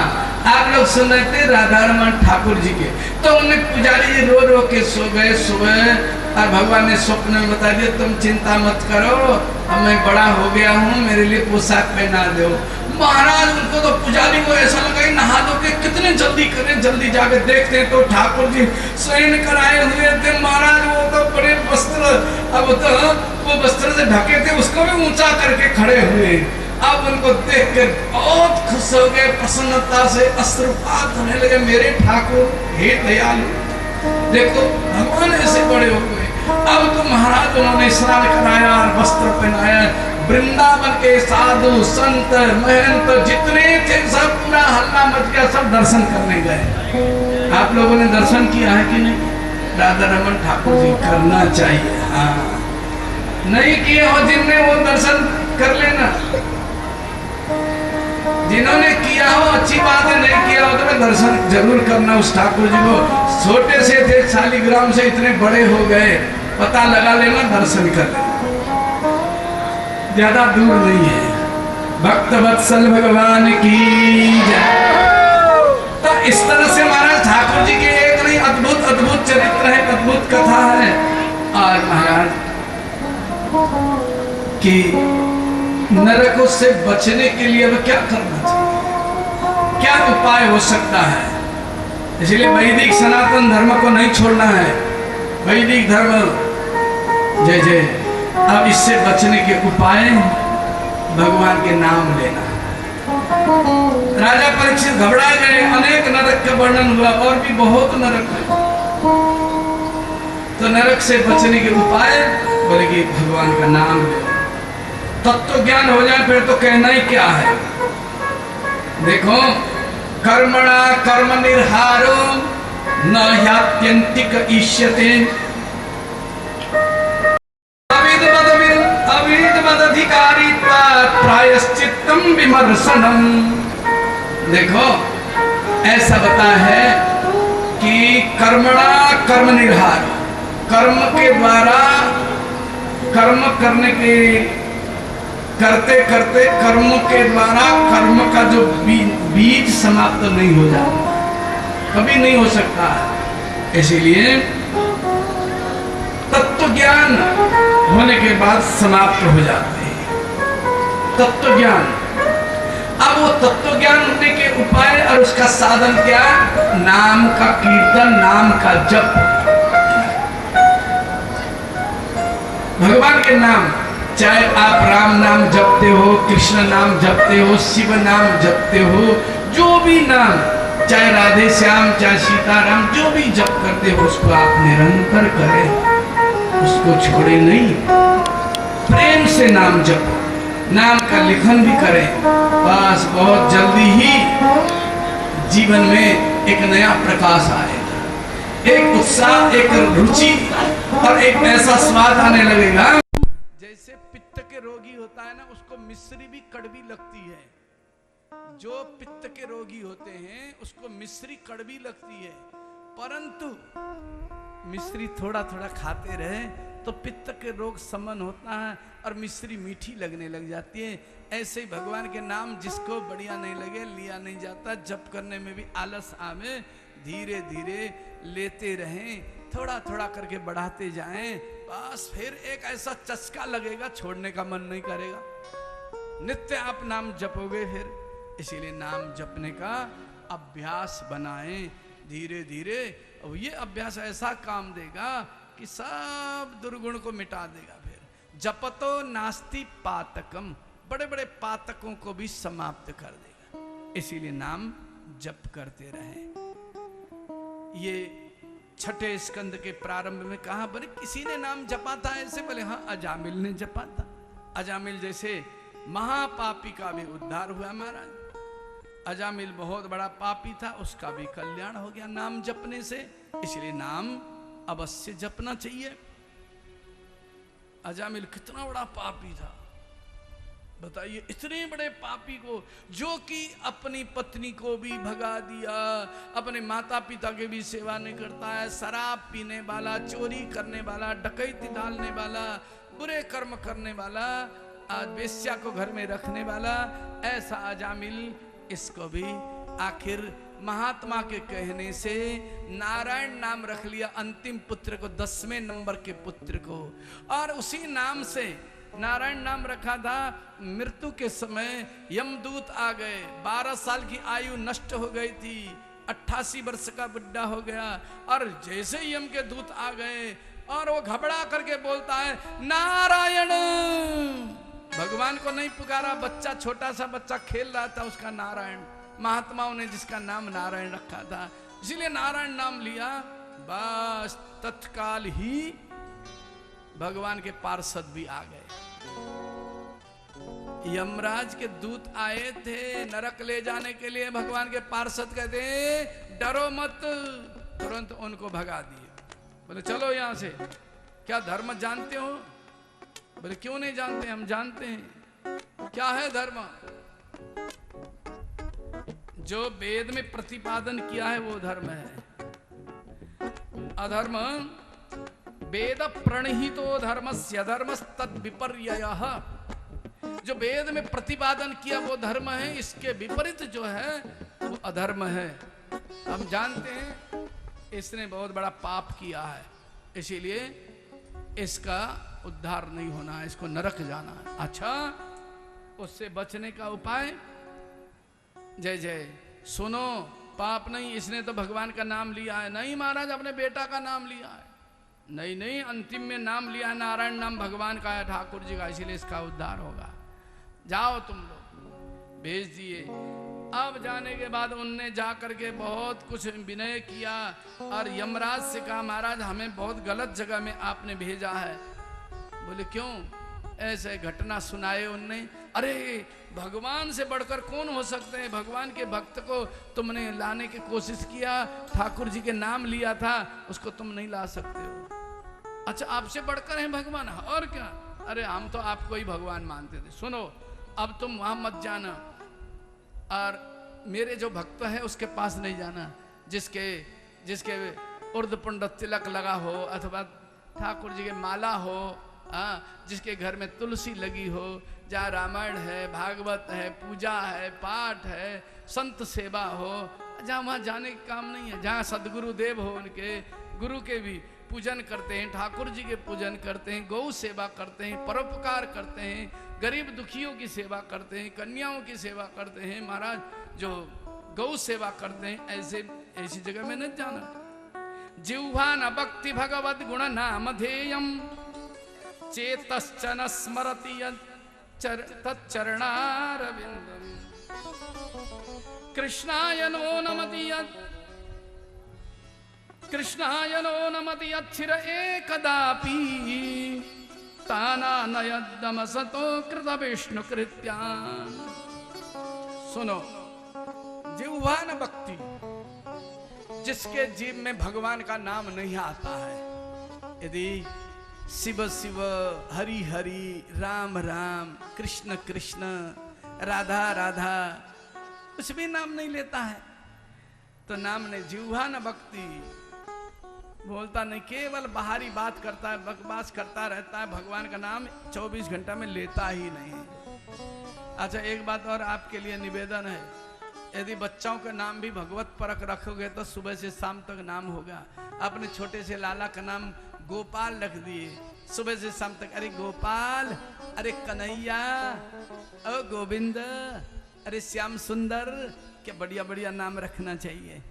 आप लोग सुन रहे थे राधा रमन ठाकुर जी के। तो उन्हें पुजारी जी रो रो के सो गए सुबह, और भगवान ने स्वप्न में बता दिया तुम चिंता मत करो, अब मैं बड़ा हो गया हूँ, मेरे लिए पोशाक पहना दो। महाराज उनको तो पुजारी को ऐसा लगा नहा दो के कितने जल्दी करें, जल्दी जाके देखते हैं तो ठाकुर जी शयन कराए हुए थे महाराज। वो तो बड़े वस्त्र, अब तो वो वस्त्र से ढके थे, उसको भी ऊंचा करके खड़े हुए। अब उनको देखकर बहुत खुश हो गए, प्रसन्नता से अश्रुपात होने लगे। मेरे ठाकुर हे दयालु, देखो भगवान ऐसे बड़े हो गए। अब तो महाराज उन्होंने स्नान कराया और वस्त्र पहनाया, वृंदावन के साधु संत महंत जितने थे सब पूरा हल्ला मच गया, सब दर्शन करने गए। आप लोगों ने दर्शन किया है कि नहीं? राधा रमन ठाकुर जी करना चाहिए। हाँ, नहीं किए हो जिनने वो दर्शन कर लेना। जिन्होंने किया हो अच्छी बात है, नहीं किया हो तो मैं दर्शन जरूर करना उस ठाकुर जी को। छोटे से थे शालिग्राम से इतने बड़े हो गए, पता लगा लेना, दर्शन कर लेना, ज्यादा दूर नहीं है। भक्त वत्सल भगवान की जय। तो इस तरह से महाराज ठाकुर जी के एक नहीं अद्भुत अद्भुत चरित्र है, अद्भुत कथा है। और महाराज कि नरकों से बचने के लिए अब क्या करना चाहिए, क्या उपाय हो सकता है? इसलिए वैदिक सनातन धर्म को नहीं छोड़ना है। वैदिक धर्म जय जय। अब इससे बचने के उपाय भगवान के नाम लेना। राजा परीक्षित घबरा गए, अनेक नरक का वर्णन हुआ और भी बहुत नरक है। तो नरक से बचने के उपाय बोले कि भगवान का नाम ले, तत्व ज्ञान हो जाए फिर तो कहना ही क्या है। देखो, कर्मणा कर्म निर्हारो न ह्यात्यंतिक इष्यते प्रायश्चित्तम विमर्शनम। देखो, ऐसा बता है कि कर्मणा कर्म निर्हार, कर्म के द्वारा कर्म करने के करते करते कर्म के द्वारा कर्म का जो बीज समाप्त नहीं हो जाता, कभी नहीं हो सकता। इसीलिए तत्व ज्ञान होने के बाद समाप्त हो जाते हैं तत्व ज्ञान। अब वो तत्व ज्ञान होने के उपाय और उसका साधन क्या? नाम का कीर्तन, नाम का जप। भगवान के नाम, चाहे आप राम नाम जपते हो, कृष्ण नाम जपते हो, शिव नाम जपते हो, जो भी नाम, चाहे राधे श्याम, चाहे सीताराम, जो भी जप करते हो उसको आप निरंतर करें, उसको छोड़े नहीं। प्रेम से नाम जपो, नाम का लिखन भी करें। बस बहुत जल्दी ही जीवन में एक नया प्रकाश आएगा, एक उत्साह, एक रुचि और एक ऐसा स्वाद आने लगेगा। जैसे पित्त के रोगी होता है ना, उसको मिश्री भी कड़वी लगती है। जो पित्त के रोगी होते हैं उसको मिश्री कड़वी लगती है, परंतु मिश्री थोड़ा थोड़ा खाते रहे तो पित्त के रोग शमन होता है और मिश्री मीठी लगने लग जाती है। ऐसे ही भगवान के नाम जिसको बढ़िया नहीं लगे, लिया नहीं जाता, जप करने में भी आलस आवे, धीरे धीरे लेते रहें, थोड़ा थोड़ा करके बढ़ाते जाएं, बस फिर एक ऐसा चस्का लगेगा, छोड़ने का मन नहीं करेगा। नित्य आप नाम जपोगे फिर। इसीलिए नाम जपने का अभ्यास बनाएं धीरे धीरे। और ये अभ्यास ऐसा काम देगा कि सब दुर्गुण को मिटा देगा। फिर जपतो नास्ति पातकम, बड़े बड़े पातकों को भी समाप्त कर देगा। इसीलिए नाम जप करते रहें। ये छठे स्कंद के प्रारंभ में कहा, बोले किसी ने नाम जपा था ऐसे? बोले हाँ, अजामिल ने जपा था। अजामिल जैसे महापापी का भी उद्धार हुआ महाराज। अजामिल बहुत बड़ा पापी था, उसका भी कल्याण हो गया नाम जपने से। इसलिए नाम अवश्य जपना चाहिए। अजामिल कितना बड़ा पापी था बताइए, इतने बड़े पापी को, जो कि अपनी पत्नी को भी भगा दिया, अपने माता पिता के भी सेवा नहीं करता है, शराब पीने वाला, चोरी करने वाला, डकैती डालने वाला, बुरे कर्म करने वाला, आज वेश्या को घर में रखने वाला, ऐसा अजामिल, इसको भी आखिर महात्मा के कहने से नारायण नाम रख लिया अंतिम पुत्र को, 10वें नंबर के पुत्र को। और उसी नाम से नारायण नाम रखा था। मृत्यु के समय यमदूत आ गए, 12 साल की आयु नष्ट हो गई थी, 88 वर्ष का बुढ़ा हो गया। और जैसे ही यम के दूत आ गए और वो घबरा करके बोलता है नारायण। भगवान को नहीं पुकारा, बच्चा, छोटा सा बच्चा खेल रहा था, उसका नारायण, महात्माओं ने जिसका नाम नारायण रखा था, इसीलिए नारायण नाम लिया। बस तत्काल ही भगवान के पार्षद भी आ गए। यमराज के दूत आए थे नरक ले जाने के लिए, भगवान के पार्षद कहते हैं डरो मत, तुरंत उनको भगा दिए। बोले चलो यहां से, क्या धर्म जानते हो? बोले क्यों नहीं जानते, हम जानते हैं। क्या है धर्म? जो वेद में प्रतिपादन किया है वो धर्म है। अधर्म वेद प्रणहितो धर्मस्य अधर्मस् तद विपर्ययः। जो वेद में प्रतिपादन किया वो धर्म है, इसके विपरीत जो है वो अधर्म है। हम जानते हैं इसने बहुत बड़ा पाप किया है, इसीलिए इसका उद्धार नहीं होना है, इसको नरक जाना है। अच्छा, उससे बचने का उपाय? जय जय। सुनो, पाप नहीं, इसने तो भगवान का नाम लिया है। नहीं महाराज, अपने बेटा का नाम लिया है। नहीं नहीं, अंतिम में नाम लिया है, नारायण नाम भगवान का है, ठाकुर जी का, इसीलिए इसका उद्धार होगा। जाओ तुम लोग, भेज दिए। अब जाने के बाद उनने जा करके बहुत कुछ विनय किया और यमराज से कहा महाराज हमें बहुत गलत जगह में आपने भेजा है। बोले क्यों? ऐसे घटना सुनाए उनने। अरे भगवान से बढ़कर कौन हो सकते हैं, भगवान के भक्त को तुमने लाने की कोशिश किया, ठाकुर जी के नाम लिया था, उसको तुम नहीं ला सकते हो। अच्छा, आपसे बढ़कर है भगवान? और क्या? अरे हम तो आपको ही भगवान मानते थे। सुनो, अब तुम वहां मत जाना और मेरे जो भक्त है उसके पास नहीं जाना, जिसके उर्धपुंड तिलक लगा हो अथवा ठाकुर जी के माला हो, जिसके घर में तुलसी लगी हो, जहाँ रामायण है, भागवत है, पूजा है, पाठ है, संत सेवा हो, जहाँ वहाँ जाने का काम नहीं है। जहाँ सदगुरु देव हो, उनके गुरु के भी पूजन करते हैं, ठाकुर जी के पूजन करते हैं, गौ सेवा करते हैं, परोपकार करते हैं, गरीब दुखियों की सेवा करते हैं, कन्याओं की सेवा करते हैं। महाराज जो गौ सेवा करते हैं, ऐसी जगह में न जाना। जिह्वा न भक्ति भगवद गुण नाम ध्येयम चेतश्च न स्मरति तच्चरणारविंदम कृष्णाय नो नमति यच्छिर एकदापि ताना नयद्दमसतो कृत विष्णु कृत्यान। सुनो, जिह्वा न भक्ति, जिसके जीव में भगवान का नाम नहीं आता है, यदि शिव शिव, हरि हरि, राम राम, कृष्ण कृष्ण, राधा राधा कुछ भी नाम नहीं लेता है तो नाम नहीं। जिह्वा न भक्ति, बोलता नहीं, केवल बाहरी बात करता है, बकवास करता रहता है, भगवान का नाम 24 घंटा में लेता ही नहीं। अच्छा, एक बात और आपके लिए निवेदन है, यदि बच्चों का नाम भी भगवत परक रखोगे तो सुबह से शाम तक नाम होगा। अपने छोटे से लाला का नाम गोपाल रख दिए, सुबह से शाम तक अरे गोपाल, अरे कन्हैया, ओ गोविंद, अरे श्याम सुंदर, क्या बढ़िया बढ़िया नाम रखना चाहिए।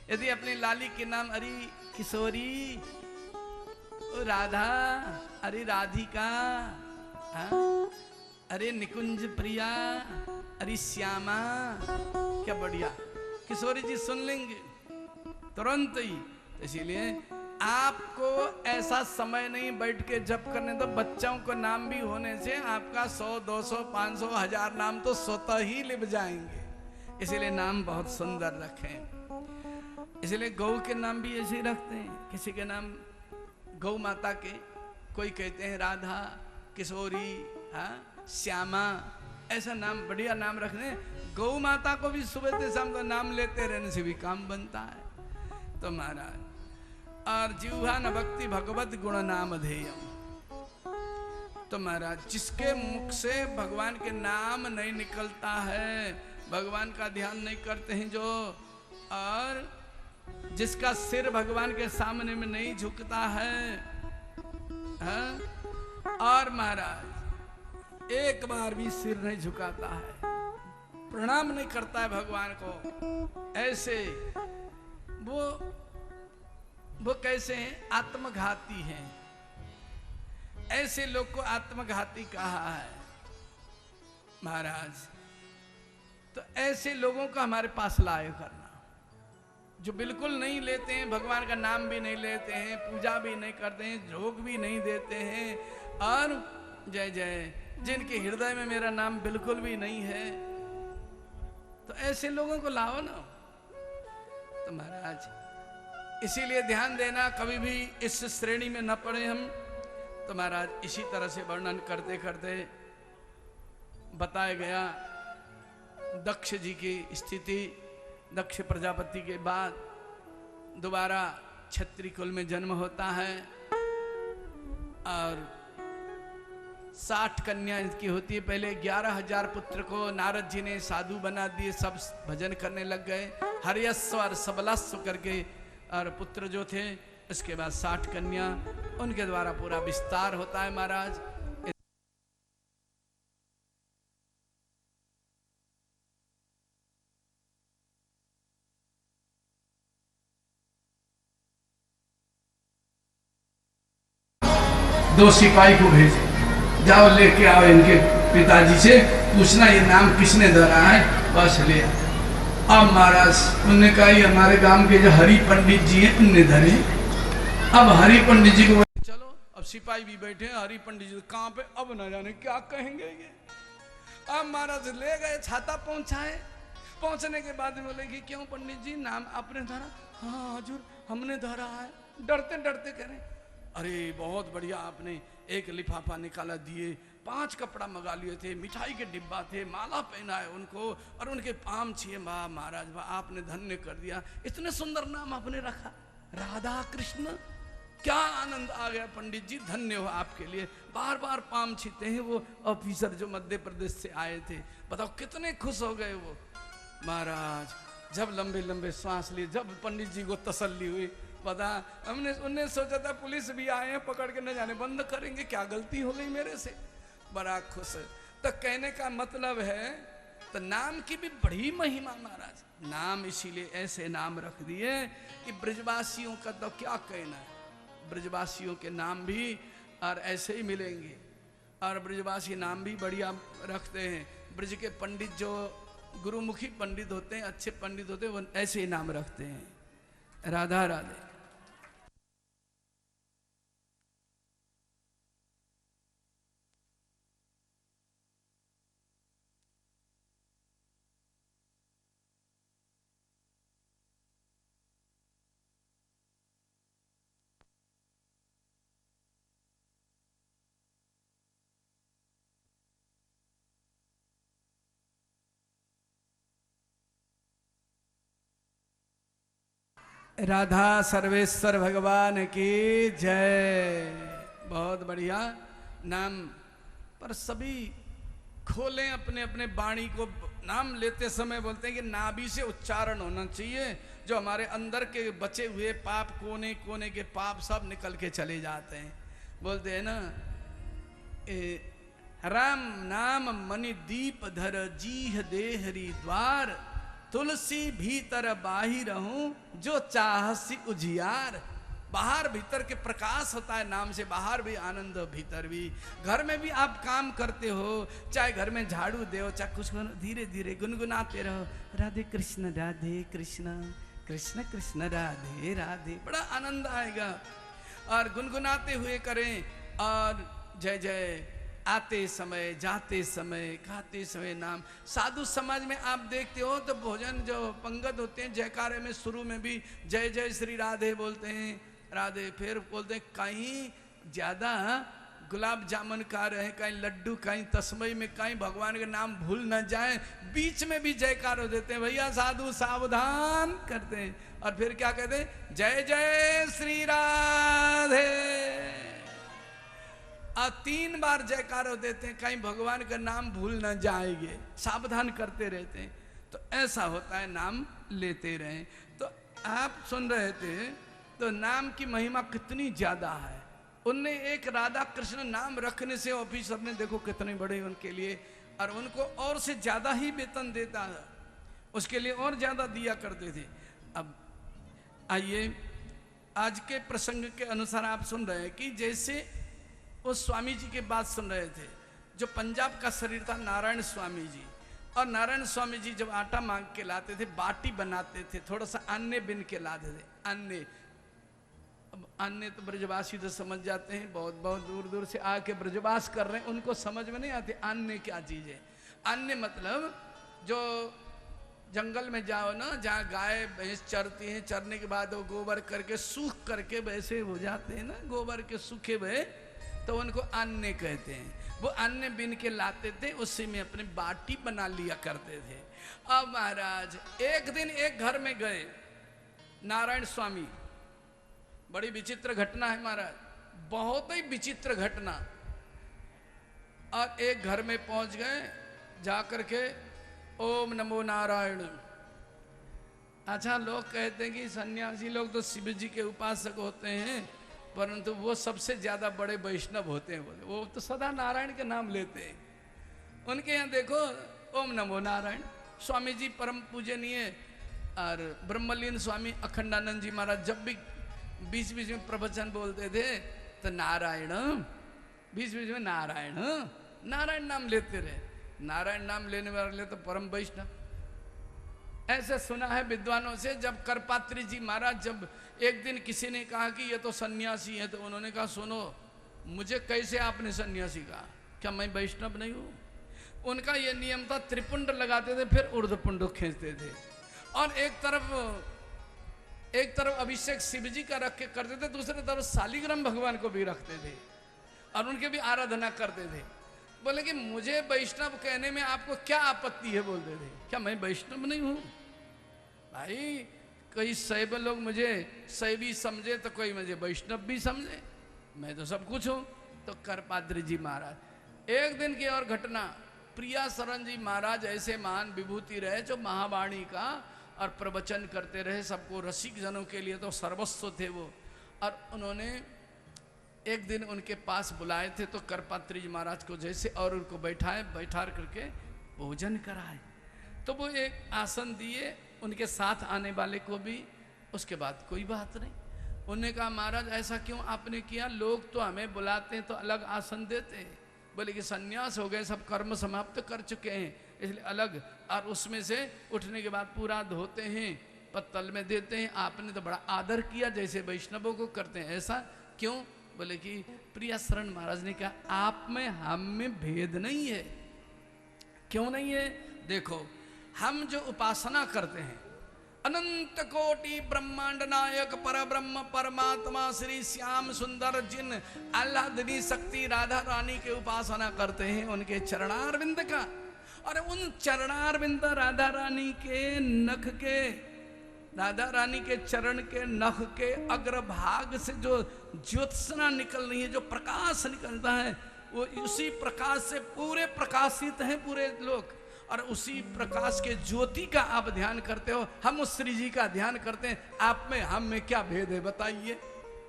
यदि अपनी लाली के नाम अरे किशोरी, ओ राधा, अरे राधिका, अरे निकुंज प्रिया, अरे श्यामा, क्या बढ़िया। किशोरी जी सुन लेंगे तुरंत ही। इसीलिए आपको ऐसा समय नहीं बैठ के जप करने दो। बच्चों को नाम भी होने से आपका 100, 200, 500, 1000 नाम तो स्वतः ही लिप जाएंगे। इसीलिए नाम बहुत सुंदर रखें। इसलिए गौ के नाम भी ऐसे ही रखते हैं। किसी के नाम गौ माता के, कोई कहते हैं राधा, किशोरी, श्यामा, ऐसा नाम बढ़िया नाम रखने। गौ माता को भी सुबह से शाम को नाम लेते रहने से भी काम बनता है। तो महाराज, और जिह्वा न भक्ति भगवत गुण नाम ध्येयम। तो महाराज, जिसके मुख से भगवान के नाम नहीं निकलता है, भगवान का ध्यान नहीं करते हैं जो, और जिसका सिर भगवान के सामने में नहीं झुकता है, और महाराज एक बार भी सिर नहीं झुकाता है, प्रणाम नहीं करता है भगवान को, ऐसे वो कैसे हैं? आत्मघाती हैं। ऐसे लोग को आत्मघाती कहा है महाराज। तो ऐसे लोगों का हमारे पास लाया करना, जो बिल्कुल नहीं लेते हैं, भगवान का नाम भी नहीं लेते हैं, पूजा भी नहीं करते हैं, झोंक भी नहीं देते हैं, और जय जय जिनके हृदय में मेरा नाम बिल्कुल भी नहीं है, तो ऐसे लोगों को लाओ ना। तो महाराज इसीलिए ध्यान देना, कभी भी इस श्रेणी में न पड़े हम। तो महाराज इसी तरह से वर्णन करते करते बताया गया दक्ष जी की स्थिति। दक्ष प्रजापति के बाद दोबारा क्षत्रिय कुल में जन्म होता है और 60 कन्या इनकी होती है। पहले 11,000 पुत्र को नारद जी ने साधु बना दिए, सब भजन करने लग गए, हरियस्व और सबलस्व करके, और पुत्र जो थे इसके बाद 60 कन्या, उनके द्वारा पूरा विस्तार होता है महाराज। दो सिपाही को भेजे, जाओ लेके आओ इनके पिताजी से, पूछना ये नाम किसने धरा है, बस ले। अब महाराज उन्होंने कहा ये हमारे गांव के जो हरि पंडित जी हैं उनने धरे। अब हरि पंडित जी को चलो, अब सिपाही भी बैठे हैं, हरि पंडित जी कहाँ पे, अब न जाने क्या कहेंगे ये। अब महाराज ले गए, छाता पहुंचाए। पहुंचने के बाद बोले कि क्यों पंडित जी नाम आपने धरा? हाँ हजूर हमने धरा है। डरते डरते कह रहे अरे बहुत बढ़िया, आपने एक लिफाफा निकाला, दिए 5 कपड़ा मंगा लिए थे, मिठाई के डिब्बा थे, माला पहना है उनको और उनके पाम छिए। वाह महाराज वाह, आपने धन्य कर दिया, इतने सुंदर नाम आपने रखा, राधा कृष्ण, क्या आनंद आ गया पंडित जी, धन्य हो आपके लिए। बार बार पाम छीते हैं वो ऑफिसर जो मध्य प्रदेश से आए थे, बताओ कितने खुश हो गए वो महाराज। जब लंबे लंबे सांस लिए, जब पंडित जी को तसल्ली हुई, पता उनने सोचा था पुलिस भी आए हैं, पकड़ के न जाने बंद करेंगे, क्या गलती हो गई मेरे से, बड़ा खुश है। तो कहने का मतलब है, तो नाम की भी बड़ी महिमा महाराज। नाम इसीलिए ऐसे नाम रख दिए कि ब्रजवासियों का तो क्या कहना है, ब्रजवासियों के नाम भी और ऐसे ही मिलेंगे, और ब्रजवासी नाम भी बढ़िया रखते हैं। ब्रज के पंडित जो गुरुमुखी पंडित होते हैं, अच्छे पंडित होते हैं, वो ऐसे ही नाम रखते हैं। राधा राधे। राधा सर्वेश्वर भगवान की जय। बहुत बढ़िया नाम पर सभी खोलें अपने अपने वाणी को। नाम लेते समय बोलते हैं कि नाभि से उच्चारण होना चाहिए, जो हमारे अंदर के बचे हुए पाप, कोने कोने के पाप सब निकल के चले जाते हैं। बोलते हैं ना, राम नाम मणि दीप धर जीह देहरी द्वार, तुलसी भीतर बाहिर हूं जो चाहसी उजियार। बाहर भीतर के प्रकाश होता है नाम से, बाहर भी आनंद भीतर भी। घर में भी आप काम करते हो, चाहे घर में झाड़ू दो, चाहे कुछ धीरे धीरे गुनगुनाते रहो, राधे कृष्ण कृष्ण कृष्ण राधे राधे, बड़ा आनंद आएगा। और गुनगुनाते हुए करें, और जय जय आते समय, जाते समय, खाते समय नाम। साधु समाज में आप देखते हो तो भोजन जो पंगत होते हैं, जयकारे में शुरू में भी जय जय श्री राधे बोलते हैं, राधे, फिर बोलते हैं कहीं ज्यादा गुलाब जामुन खा रहे हैं, कहीं लड्डू, कहीं तस्मई में, कहीं भगवान का नाम भूल न जाए, बीच में भी जयकार हो देते हैं, भैया साधु सावधान करते हैं। और फिर क्या कहते हैं, जय जय श्री राधे, और 3 बार जयकारो देते हैं, कहीं भगवान का नाम भूल न जाएंगे, सावधान करते रहते हैं। तो ऐसा होता है, नाम लेते रहें। तो आप सुन रहे थे, तो नाम की महिमा कितनी ज्यादा है। उनने एक राधा कृष्ण नाम रखने से ऑफिसर ने देखो कितने बड़े उनके लिए, और उनको और से ज्यादा ही वेतन देता है, उसके लिए और ज्यादा दिया करते थे। अब आइए आज के प्रसंग के अनुसार आप सुन रहे हैं कि जैसे वो स्वामी जी के बात सुन रहे थे, जो पंजाब का शरीर था नारायण स्वामी जी, और नारायण स्वामी जी जब आटा मांग के लाते थे, बाटी बनाते थे, थोड़ा सा अन्य बिन के लाते थे, अन्य अब अन्य तो ब्रजवासी तो समझ जाते हैं, बहुत बहुत दूर दूर से आके ब्रजवास कर रहे हैं, उनको समझ में नहीं आती अन्य क्या चीज़ है। अन्य मतलब जो जंगल में जाओ ना, जहाँ गाय भैंस चरती हैं, चरने के बाद वो गोबर करके सूख करके वैसे हो जाते हैं ना, गोबर के सूखे हुए, तो उनको अन्य कहते हैं। वो अन्य बिन के लाते थे, उसी में अपनी बाटी बना लिया करते थे। अब महाराज एक दिन एक घर में गए, नारायण स्वामी, बड़ी विचित्र घटना है महाराज, बहुत ही विचित्र घटना। और एक घर में पहुंच गए, जाकर के ओम नमो नारायण। अच्छा, लोग कहते हैं कि सन्यासी लोग तो शिव जी के उपासक होते हैं, परंतु वो सबसे ज्यादा बड़े वैष्णव होते हैं, बोले वो तो सदा नारायण के नाम लेते हैं। उनके यहाँ देखो ओम नमो नारायण। स्वामी जी परम पूजनीय और ब्रह्मलीन स्वामी अखंडानंद जी महाराज जब भी बीच बीच में प्रवचन बोलते थे तो नारायण, बीच बीच में नारायण नारायण नाम लेते रहे। नारायण नाम लेने वाले तो परम वैष्णव। ऐसे सुना है विद्वानों से, जब करपात्री जी महाराज जब एक दिन किसी ने कहा कि ये तो सन्यासी है, तो उन्होंने कहा सुनो, मुझे कैसे आपने सन्यासी कहा, क्या मैं वैष्णव नहीं हूँ? उनका ये नियम था, त्रिपुंड लगाते थे फिर ऊर्ध्वपुंड खींचते थे, और एक तरफ अभिषेक शिव जी का रख के करते थे, दूसरी तरफ शालिग्राम भगवान को भी रखते थे और उनके भी आराधना करते थे। बोले कि मुझे वैष्णव कहने में आपको क्या आपत्ति है? बोलते थे, क्या मैं वैष्णव नहीं हूं? भाई कई शैव लोग मुझे शैवी समझे तो कोई मुझे वैष्णव भी समझे, मैं तो सब कुछ हूं। तो करपात्री जी महाराज एक दिन की और घटना, प्रिया शरण जी महाराज ऐसे महान विभूति रहे जो महावाणी का और प्रवचन करते रहे, सबको रसिक जनों के लिए तो सर्वस्व थे वो। और उन्होंने एक दिन उनके पास बुलाए थे, तो करपात्री जी महाराज को जैसे और उनको बैठा करके भोजन कराए, तो वो एक आसन दिए उनके साथ आने वाले को भी। उसके बाद कोई बात नहीं। उन्होंने कहा महाराज ऐसा क्यों आपने किया? लोग तो हमें बुलाते हैं तो अलग आसन देते हैं, बोले कि सन्यास हो गए, सब कर्म समाप्त कर चुके हैं, इसलिए अलग, और उसमें से उठने के बाद पूरा धोते हैं, पत्तल में देते हैं। आपने तो बड़ा आदर किया जैसे वैष्णवों को करते हैं, ऐसा क्यों? बोले कि प्रिया शरण महाराज ने कहा आप में हम में भेद नहीं है। क्यों नहीं है? देखो, हम जो उपासना करते हैं, अनंत कोटि ब्रह्मांड नायक पर ब्रह्म परमात्मा श्री श्याम सुंदर जिन आह्लादनी शक्ति राधा रानी के उपासना करते हैं, उनके चरणारविंद का, और उन चरणारविंद राधा रानी के नख के, राधा रानी के चरण के नख के अग्रभाग से जो ज्योत्सना निकल रही है, जो प्रकाश निकलता है, वो उसी प्रकाश से पूरे प्रकाशित हैं पूरे लोग, और उसी प्रकाश के ज्योति का आप ध्यान करते हो, हम उस श्री जी का ध्यान करते हैं। आप में हम में क्या भेद है बताइए?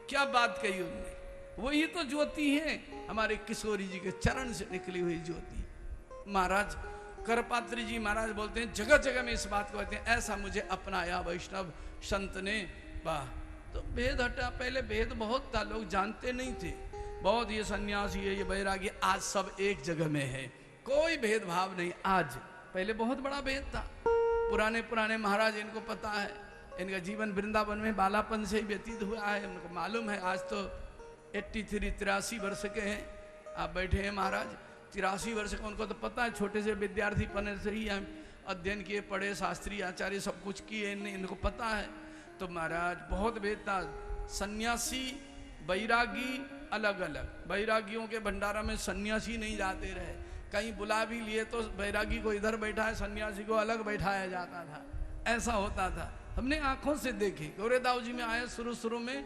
क्या बात कही उन्होंने? वही तो ज्योति है, हमारे किशोरी जी के चरण से निकली हुई ज्योति। महाराज करपात्री जी महाराज बोलते हैं, जगह जगह में इस बात को कहते हैं, ऐसा मुझे अपनाया वैष्णव संत ने। वाह! तो भेद हटा, पहले भेद बहुत था, लोग जानते नहीं थे, बहुत ये सन्यासी है, ये बैरागी, आज सब एक जगह में है, कोई भेदभाव नहीं। आज पहले बहुत बड़ा भेद था, पुराने महाराज इनको पता है, इनका जीवन वृंदावन में बालापन से ही व्यतीत हुआ है, उनको मालूम है। आज तो 83 वर्ष के हैं, आप बैठे हैं महाराज 83 वर्ष का, उनको तो पता है, छोटे से विद्यार्थी पने से ही हम अध्ययन किए, पढ़े, शास्त्री आचार्य सब कुछ किए, इनको पता है। तो महाराज बहुत भेद था, सन्यासी बैरागी अलग अलग, बैरागियों के भंडारा में सन्यासी नहीं जाते रहे, कहीं बुला भी लिए तो बैरागी को इधर बैठा है, सन्यासी को अलग बैठाया जाता था, ऐसा होता था। हमने आंखों से देखी, गोरेदाव जी में आए शुरू में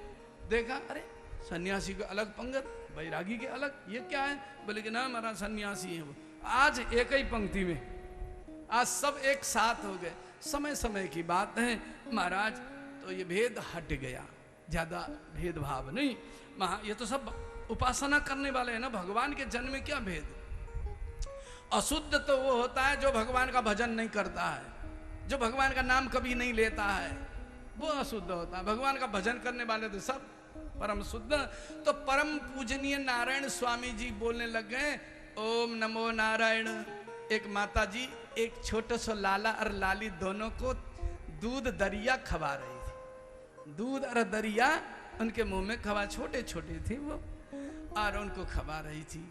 देखा, अरे सन्यासी को अलग पंगत, बैरागी के अलग, ये क्या है? बोले कि ना हमारा सन्यासी है वो। आज एक ही पंक्ति में, आज सब एक साथ हो गए, समय समय की बात है महाराज। तो ये भेद हट गया, ज्यादा भेदभाव नहीं। ये तो सब उपासना करने वाले हैं ना, भगवान के जन्म में क्या भेद? अशुद्ध तो वो होता है जो भगवान का भजन नहीं करता है, जो भगवान का नाम कभी नहीं लेता है, वो अशुद्ध होता है। भगवान का भजन करने वाले तो सब परम शुद्ध। तो परम पूजनीय नारायण स्वामी जी बोलने लग गए, ओम नमो नारायण। एक माता जी एक छोटा सा लाला और लाली दोनों को दूध दरिया खवा रही थी, दूध और दरिया उनके मुंह में खबा, छोटे छोटे थे वो, और उनको खबा रही थी।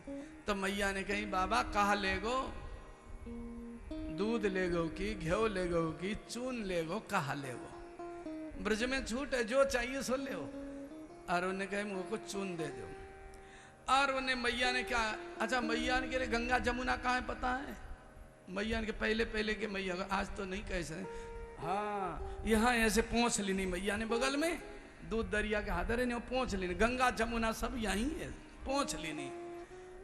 तो मैया ने कही बाबा कहा ले गो, दूध ले गो कि घ्यो ले गो कि चून ले गो, कहा ले गो, ब्रज में छूट है, जो चाहिए सो ले। और उन्हें कहे मुझे को चून दे दो। और उन्हें मैया ने क्या, अच्छा मैया ने कहे गंगा जमुना कहाँ है पता है? मैया ने पहले पहले के मैया, आज तो नहीं कैसे, हाँ यहाँ ऐसे पहुँच लेनी मैया ने, बगल में दूध दरिया के हाथ नहीं पहुँच लेनी, गंगा जमुना सब यहीं है, पहुँच लेनी,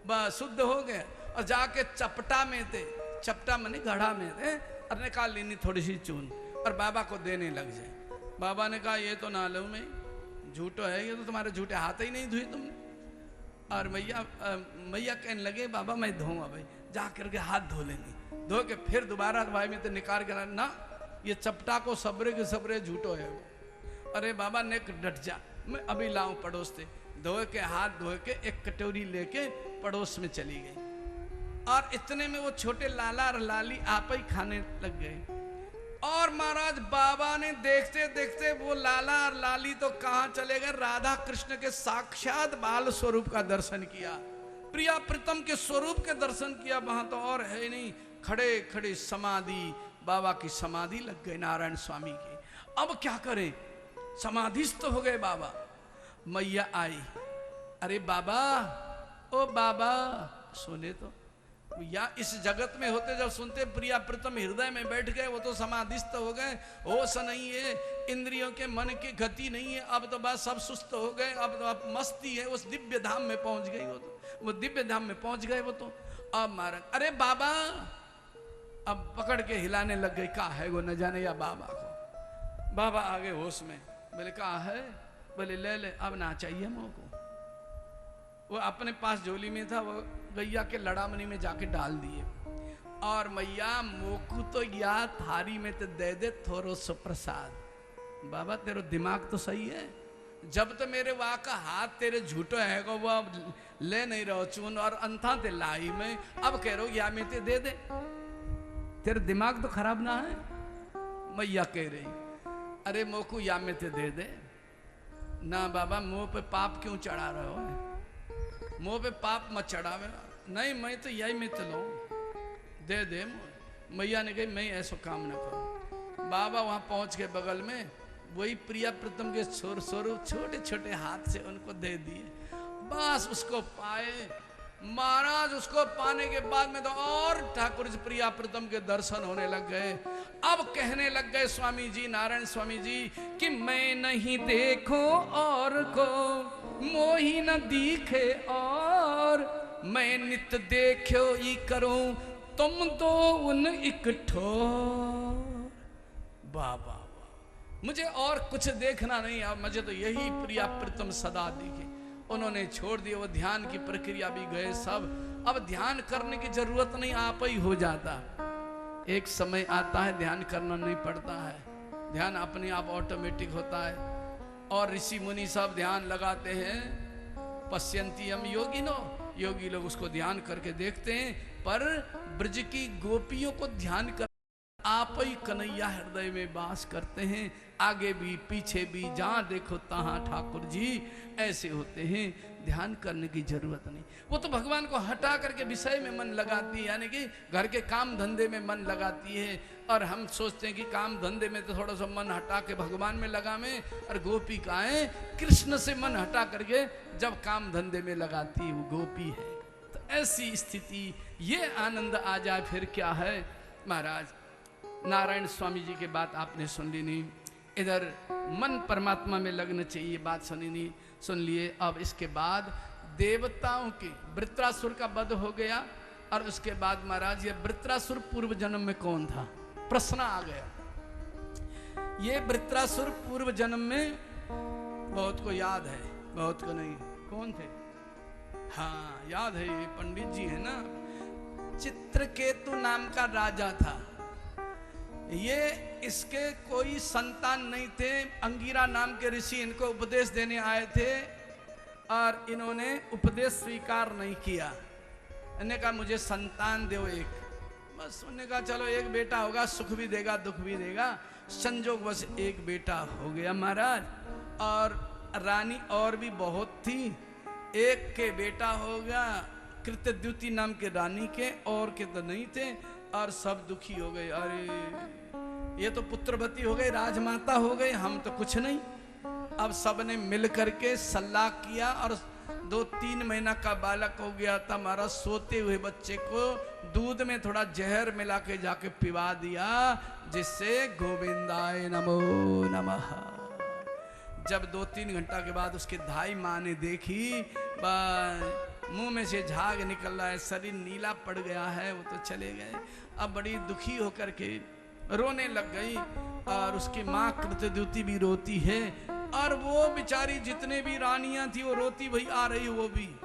बस शुद्ध हो गए। और जाके चपटा में थे, चपटा मने घड़ा में थे, और निकाल लेनी थोड़ी सी चून और बाबा को देने लग जाए। बाबा ने कहा ये तो ना लो मैं, झूठो है ये तो, तुम्हारे झूठे हाथ ही नहीं धुए तुमने। और मैया कहने लगे बाबा मैं धोऊंगा भाई, जा करके हाथ धो लेनी, धो के फिर दोबारा भाई में तो निकाल कर ना, ये चपटा को सबरे के सबरे झूठो है वो। अरे बाबा ने डट जा, मैं अभी लाऊं पड़ोस से, धो के हाथ धो के एक कटोरी लेके पड़ोस में चली गई। और इतने में वो छोटे लाला और लाली आप ही खाने लग गए। और महाराज बाबा ने देखते देखते वो लाला और लाली तो कहां चले गए, राधा कृष्ण के साक्षात बाल स्वरूप का दर्शन किया, प्रिया प्रीतम के स्वरूप के दर्शन किया। वहां तो और है नहीं, खड़े खड़े समाधि, बाबा की समाधि लग गई नारायण स्वामी की। अब क्या करें, समाधिस्थ हो गए बाबा। मैया आई, अरे बाबा, ओ बाबा, सुने तो या इस जगत में होते जब सुनते प्रिया प्रीतम हृदय में बैठ गए, वो तो समाधिस्थ हो गए, होश नहीं है, इंद्रियों के मन की गति नहीं है, अब तो बस सब सुस्त हो गए, अब तो अब मस्ती है, उस दिव्य धाम में पहुंच गई वो दिव्य धाम में पहुंच गए वो तो। अब महाराज, अरे बाबा, अब पकड़ के हिलाने लग गई, कहा है वो न जाने या बाबा को। बाबा आगे होश में, बोले कहा है, बोले ले ले, अब ना चाहिए मोको। वो अपने पास झोली में था, वो गैया के लड़ामनी में जाके डाल दिए। और मैया मोकू तो या थारी में तो दे दे थोरो सो प्रसाद। बाबा तेरो दिमाग तो सही है, जब तो मेरे वहां का हाथ तेरे झूठो है को वो ले नहीं रहो चून, और अंथा ते लाई में, अब कह रहो या में ते दे दे, तेरा दिमाग तो खराब ना है। मैया कह रही, अरे मोकू या में ते दे दे ना बाबा, मुंह पे पाप क्यों चढ़ा रहे हो, मुंह पे पाप मत चढ़ावे। नहीं मैं तो यही में तो लो, दे दे। मैया ने कही मैं ऐसा काम न करूं। बाबा वहां पहुंच के बगल में वही प्रिया प्रीतम के स्वरूप छोटे छोटे हाथ से उनको दे दिए, बस उसको पाए महाराज। उसको पाने के बाद में तो और ठाकुर जी प्रिया प्रीतम के दर्शन होने लग गए। अब कहने लग गए स्वामी जी, नारायण स्वामी जी, कि मैं नहीं देखो और को मोही न दिखे, और मैं नित देखो ही करूं तुम तो उन एक ठोर। बाबा मुझे और कुछ देखना नहीं, अब मुझे तो यही प्रिया प्रीतम सदा दिखे। उन्होंने छोड़ दिया, वो ध्यान की प्रक्रिया भी गए सब। अब ध्यान करने की जरूरत नहीं, आप ही हो जाता। एक समय आता है ध्यान करना नहीं पड़ता है, ध्यान अपने आप ऑटोमेटिक होता है। और ऋषि मुनि सब ध्यान लगाते हैं, पश्यंती हम योगिनो, योगी लोग उसको ध्यान करके देखते हैं। पर ब्रज की गोपियों को ध्यान कर आप ही कन्हैया हृदय में वास करते हैं, आगे भी पीछे भी, जहां देखो तहां ठाकुर जी ऐसे होते हैं। ध्यान करने की जरूरत नहीं, वो तो भगवान को हटा करके विषय में मन लगाती है, यानी कि घर के काम धंधे में मन लगाती है। और हम सोचते हैं कि काम धंधे में तो थोड़ा सा मन हटा के भगवान में लगावे, और गोपिकाएं कृष्ण से मन हटा करके जब काम धंधे में लगाती है, वो गोपी है। तो ऐसी स्थिति, ये आनंद आ जाए फिर क्या है। महाराज नारायण स्वामी जी की बात आपने सुन ली नहीं, इधर मन परमात्मा में लगना चाहिए, बात सुनी नहीं, सुन लिए। अब इसके बाद देवताओं की, वृत्रासुर का वध हो गया, और उसके बाद महाराज ये वृत्रासुर पूर्व जन्म में कौन था, प्रश्न आ गया। ये वृत्रासुर पूर्व जन्म में बहुत को याद है, बहुत को नहीं। कौन थे? हाँ याद है, ये पंडित जी है ना, चित्रकेतु नाम का राजा था। ये इसके कोई संतान नहीं थे, अंगिरा नाम के ऋषि इनको उपदेश देने आए थे, और इन्होंने उपदेश स्वीकार नहीं किया। इन्होंने कहा मुझे संतान दो एक, बस उन्होंने कहा चलो एक बेटा होगा, सुख भी देगा दुख भी देगा। संजोग बस एक बेटा हो गया महाराज। और रानी और भी बहुत थी। एक के बेटा हो गया कृतद्युति नाम के रानी के, और के तो नहीं थे, और सब दुखी हो गए। अरे ये तो पुत्रवती हो गई, राजमाता हो गई, हम तो कुछ नहीं। अब सबने मिल करके सलाह किया और 2-3 महीना का बालक हो गया था हमारा, सोते हुए बच्चे को दूध में थोड़ा जहर मिला के जाके पिला दिया, जिससे गोविंदाय नमो नमः। जब 2-3 घंटा के बाद उसके धाई माँ ने देखी, मुंह में से झाग निकल रहा है, शरीर नीला पड़ गया है, वो तो चले गए। अब बड़ी दुखी होकर के रोने लग गई, और उसकी माँ कृतद्युति भी रोती है, और वो बेचारी जितने भी रानियां थी वो रोती भई आ रही वो भी।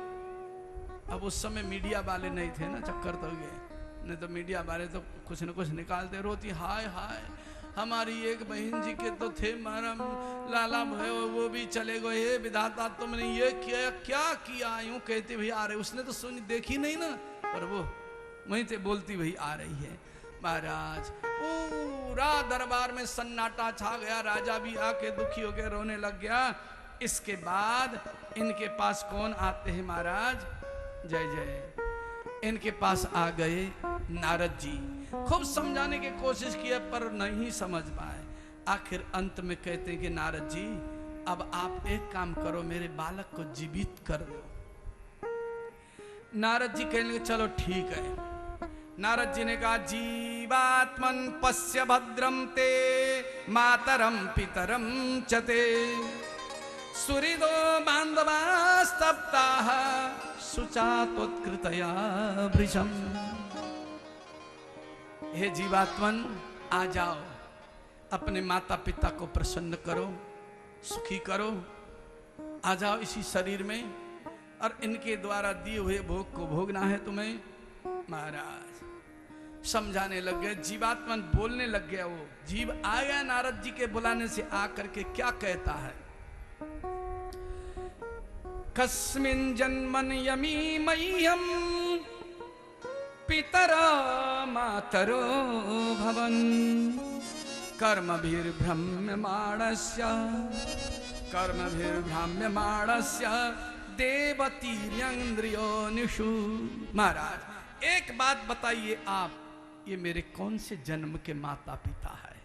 अब उस समय मीडिया वाले नहीं थे ना, चक्कर तो गए, नहीं तो मीडिया वाले तो कुछ न कुछ निकालते। रोती हाय हाय हमारी एक बहन जी के तो थे मारा लाला भय, वो भी चले गए, हे विधाता तुमने ये क्या किया, यूं कहते भई आ रहे। उसने तो सुनी देखी नहीं ना, पर वो वहीं से बोलती भई आ रही है। महाराज पूरा दरबार में सन्नाटा छा गया, राजा भी आके दुखी होकर रोने लग गया। इसके बाद इनके पास कौन आते हैं महाराज, जय जय, इनके पास आ गए नारद जी। खूब समझाने की कोशिश किया पर नहीं समझ पाए। आखिर अंत में कहते हैं कि नारद जी अब आप एक काम करो, मेरे बालक को जीवित कर दो। नारद जी कहने लगे चलो ठीक है। नारद जी ने कहा जीवात्मन पश्य भद्रम ते मातरम पितरम चते सुहृदो बांधवास्तप्ताः शुचात्कृतया वृषम। हे जीवात्मन आ जाओ, अपने माता पिता को प्रसन्न करो, सुखी करो, आ जाओ इसी शरीर में, और इनके द्वारा दिए हुए भोग को भोगना है तुम्हें। महाराज समझाने लग गए, जीवात्मन बोलने लग गया। वो जीव आ गया नारद जी के बुलाने से, आकर के क्या कहता है, कस्मिन् जन्मन यमी मह्यम पितरा मातरो भवन कर्मभिर्भ्रम्यमाणस्य देवतीर्यन्द्रियोनिषु। महाराज एक बात बताइए आप, ये मेरे कौन से जन्म के माता पिता है?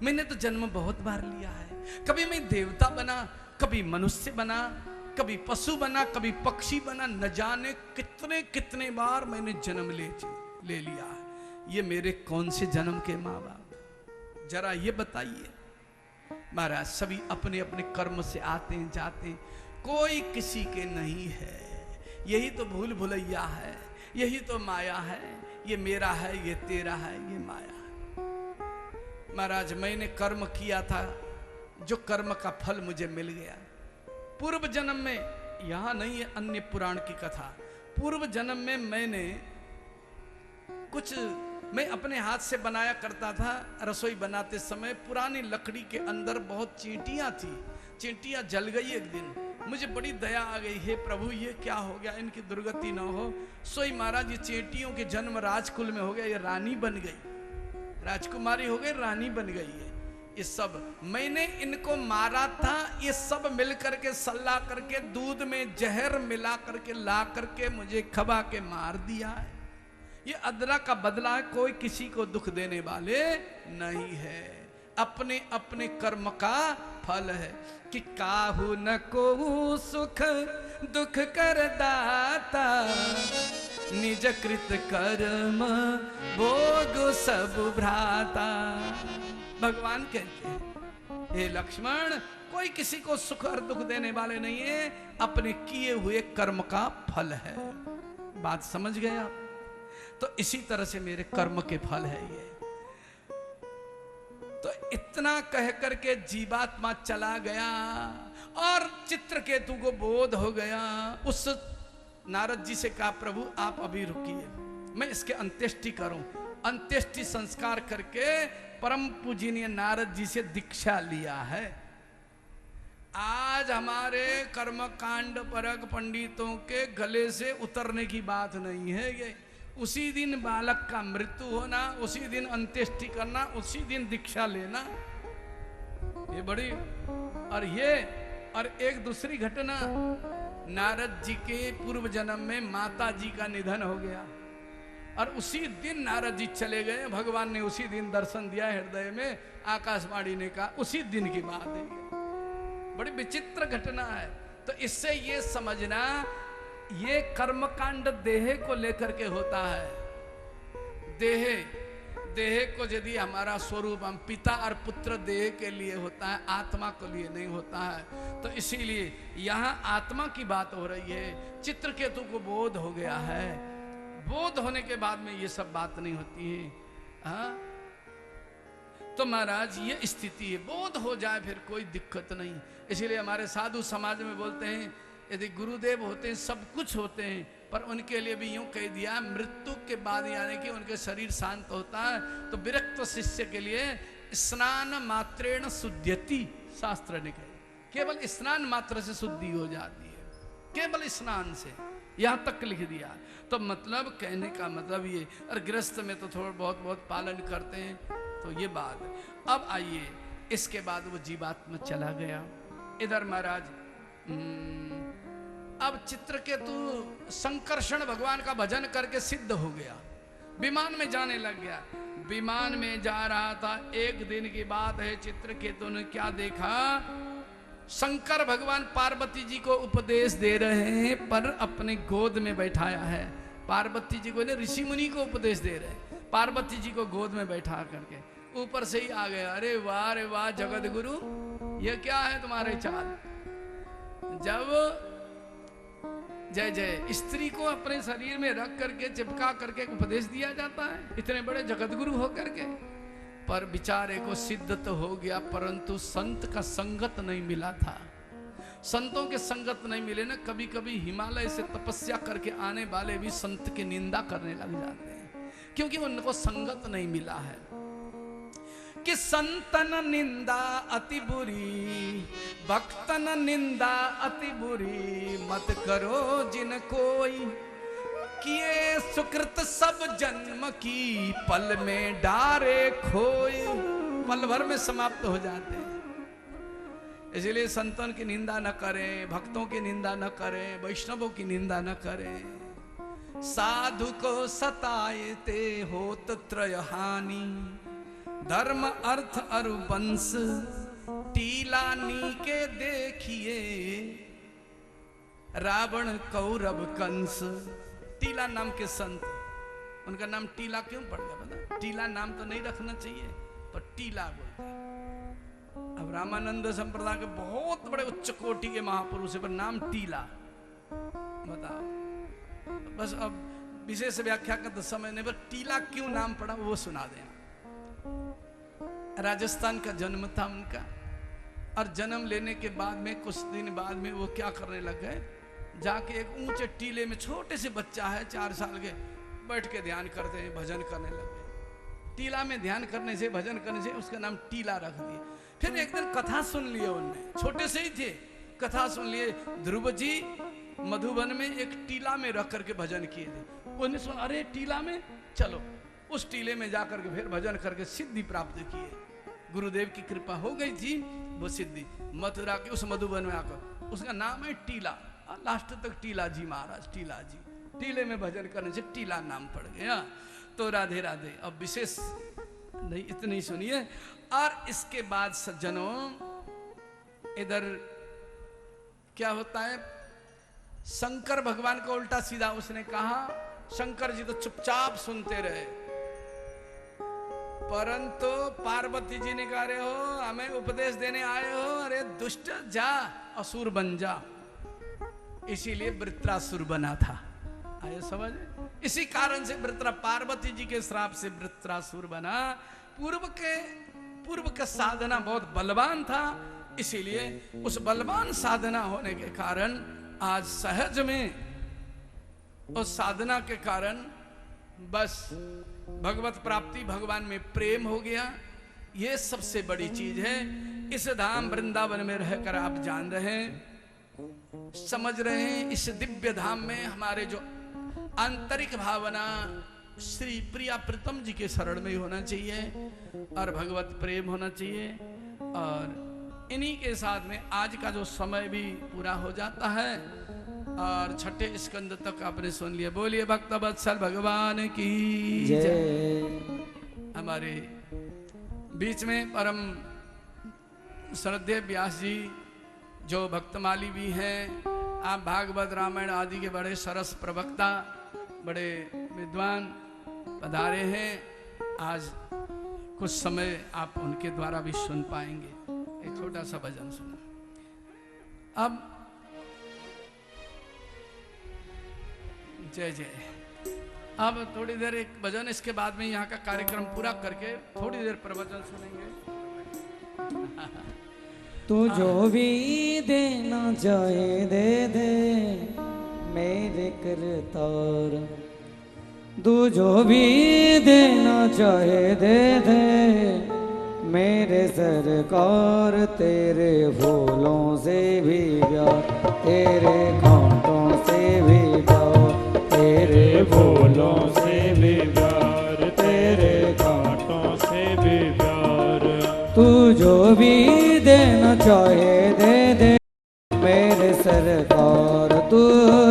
मैंने तो जन्म बहुत बार लिया है, कभी मैं देवता बना, कभी मनुष्य बना, कभी पशु बना, कभी पक्षी बना, न जाने कितने कितने बार मैंने जन्म ले लिया है। ये मेरे कौन से जन्म के माँ बाप, जरा ये बताइए। महाराज सभी अपने अपने कर्म से आते हैं जाते हैं, कोई किसी के नहीं है। यही तो भूल भुलैया है, यही तो माया है। ये मेरा है, ये तेरा है, ये माया है। महाराज मैंने कर्म किया था, जो कर्म का फल मुझे मिल गया। पूर्व जन्म में, यहां नहीं है अन्य पुराण की कथा, पूर्व जन्म में मैंने कुछ मैं अपने हाथ से बनाया करता था। रसोई बनाते समय पुरानी लकड़ी के अंदर बहुत चींटियां थी, चींटियां जल गई एक दिन। मुझे बड़ी दया आ गई, हे प्रभु ये क्या हो गया, इनकी दुर्गति न हो। सोई महाराज ये चींटियों के जन्म राजकुल में हो गया, ये रानी बन गई, राजकुमारी हो गई, रानी बन गई है। ये सब मैंने इनको मारा था, ये सब मिल करके सल्ला करके दूध में जहर मिला करके ला करके मुझे खबा के मार दिया है। ये अदरा का बदला है, कोई किसी को दुख देने वाले नहीं है, अपने अपने कर्म का फल है। कि काहू न को सुख दुख कर दाता, निज कृत कर्म भोग सब भ्राता। भगवान कहते हैं हे लक्ष्मण, कोई किसी को सुख और दुख देने वाले नहीं है, अपने किए हुए कर्म का फल है। बात समझ गए आप? तो इसी तरह से मेरे कर्म के फल है ये। तो इतना कह करके जीवात्मा चला गया और चित्रकेतु को बोध हो गया। उस नारद जी से कहा प्रभु आप अभी रुकिए, मैं इसके अंत्येष्टि करूं। अंत्येष्टि संस्कार करके परम पूजनीय नारद जी से दीक्षा लिया है। आज हमारे कर्मकांड परक पंडितों के गले से उतरने की बात नहीं है ये। उसी दिन बालक का मृत्यु होना, उसी दिन अंत्येष्टि करना, उसी दिन दीक्षा लेना, ये बड़ी। और ये और एक दूसरी घटना, नारद जी के पूर्व जन्म में माता जी का निधन हो गया और उसी दिन नारद जी चले गए। भगवान ने उसी दिन दर्शन दिया हृदय में, आकाशवाणी ने कहा, उसी दिन की बात है। बड़ी विचित्र घटना है। तो इससे ये समझना, ये कर्मकांड देह को लेकर के होता है। देह को यदि हमारा स्वरूप, हम पिता और पुत्र देह के लिए होता है, आत्मा के लिए नहीं होता है। तो इसीलिए यहाँ आत्मा की बात हो रही है। चित्रकेतु को बोध हो गया है, बोध होने के बाद में ये सब बात नहीं होती है। हाँ, तो महाराज ये स्थिति है, बोध हो जाए फिर कोई दिक्कत नहीं। इसीलिए हमारे साधु समाज में बोलते हैं, यदि गुरुदेव होते हैं, सब कुछ होते हैं, पर उनके लिए भी यूं कह दिया, मृत्यु के बाद यानी कि उनके शरीर शांत होता है, तो विरक्त शिष्य के लिए स्नान मात्रेण शुद्ध्यति, शास्त्र ने कहा, केवल स्नान मात्र से शुद्धि हो जाती है, केवल स्नान से, यहां तक लिख दिया। तो मतलब कहने का मतलब ये, और गृहस्थ में तो थोड़ा बहुत पालन करते हैं, तो ये बात। अब आइए, इसके बाद वो जीवात्मा चला गया। इधर महाराज अब चित्रकेतु संकर्षण भगवान का भजन करके सिद्ध हो गया, विमान में जाने लग गया। विमान में जा रहा था, एक दिन की बात है, चित्रकेतु ने क्या देखा, शंकर भगवान पार्वती जी को उपदेश दे रहे हैं, पर अपने गोद में बैठाया है। पार्वती जी को, ऋषि मुनि को उपदेश दे रहे हैं, पार्वती जी को गोद में बैठा करके ऊपर से ही आ गया। अरे वाह रे वाह जगत गुरु, ये क्या है तुम्हारे चाल। जब जय जय स्त्री को अपने शरीर में रख करके चिपका करके उपदेश दिया जाता है, इतने बड़े जगत गुरु होकर के, पर बेचारे को सिद्ध तो हो गया, परंतु संत का संगत नहीं मिला था। संतों के संगत नहीं मिले ना, कभी कभी हिमालय से तपस्या करके आने वाले भी संत की निंदा करने लग जाते हैं, क्योंकि उनको संगत नहीं मिला है। कि संतन निंदा अति बुरी, भक्तन निंदा अति बुरी, मत करो जिन कोई, किए सुकृत सब जन्म की, पल में डारे खोई, पल भर में समाप्त हो जाते हैं। इसलिए संतों की निंदा न करें, भक्तों की निंदा न करें, वैष्णवों की निंदा न करें। साधु को सताएते होत त्रय हानि, धर्म अर्थ अरु वंश, टीलानी के देखिए, रावण कौरव कंस। टीला नाम के संत, उनका नाम टीला क्यों पड़ गया पता? टीला नाम तो नहीं रखना चाहिए, पर टीला बोलते हैं। अब रामानंद संप्रदाय के बहुत बड़े उच्च कोटि के महापुरुष पर नाम टीला, बताओ। बस अब विशेष व्याख्या का तो समय नहीं, पर टीला क्यों नाम पड़ा वो सुना दें। राजस्थान का जन्म था उनका, और जन्म लेने के बाद में कुछ दिन बाद में वो क्या करने लग गए, जाके एक ऊंचे टीले में, छोटे से बच्चा है 4 साल के, बैठ के ध्यान करते हैं, भजन करने लग गए। टीला में ध्यान करने से, भजन करने से उसका नाम टीला रख दिया। फिर एक दिन कथा सुन लिए उनने, छोटे से ही थे, कथा सुन लिए। ध्रुव जी मधुबन में एक टीला में रख करके भजन किए थे। उन्होंने सुना, अरे टीला में, चलो उस टीले में जाकर के फिर भजन करके सिद्धि प्राप्त किए। गुरुदेव की कृपा हो गई जी, वो सिद्धि। मथुरा के उस मधुबन में आकर, उसका नाम है टीला, लास्ट तक टीला जी महाराज, टीला जी। टीले में भजन करने से टीला नाम पड़ गया। तो राधे राधे। अब विशेष नहीं, इतनी सुनिए। और इसके बाद सज्जनों, इधर क्या होता है, शंकर भगवान को उल्टा सीधा उसने कहा। शंकर जी तो चुपचाप सुनते रहे, परंतु पार्वती जी ने कहा, रहे हो हमें उपदेश देने आए हो, अरे दुष्ट जा, असुर बन जा। इसीलिए वृत्रासुर बना था, आए समझ। इसी कारण से पार्वती जी के श्राप से वृत्रासुर बना। पूर्व का साधना बहुत बलवान था, इसीलिए उस बलवान साधना होने के कारण आज सहज में उस साधना के कारण बस भगवत प्राप्ति, भगवान में प्रेम हो गया। ये सबसे बड़ी चीज है। इस धाम वृंदावन में रहकर आप जान रहे हैं, समझ रहे हैं, इस दिव्य धाम में हमारे जो आंतरिक भावना श्री प्रिया प्रीतम जी के शरण में होना चाहिए और भगवत प्रेम होना चाहिए। और इन्हीं के साथ में आज का जो समय भी पूरा हो जाता है और छठे स्कंद तक आपने सुन लिया। बोलिए भक्त वत्सल भगवान की जय। हमारे बीच में परम श्रद्धेय व्यास जी जो भक्तमाली भी हैं, आप भागवत रामायण आदि के बड़े सरस प्रवक्ता, बड़े विद्वान पधारे हैं। आज कुछ समय आप उनके द्वारा भी सुन पाएंगे। एक छोटा सा भजन सुनो। अब जय जय। अब थोड़ी देर एक भजन, इसके बाद में यहाँ का कार्यक्रम पूरा करके थोड़ी देर प्रवचन सुनेंगे। तू जो भी देना चाहे दे दे मेरे करतार, तू जो भी देना चाहे दे दे मेरे सरकार। तेरे फूलों से भी प्यार, तेरे कांटों से भी प्यार, तेरे फूलों से भी प्यार, तेरे कांटों से भी प्यार। तू जो भी देना चाहे दे दे मेरे सरकार। तू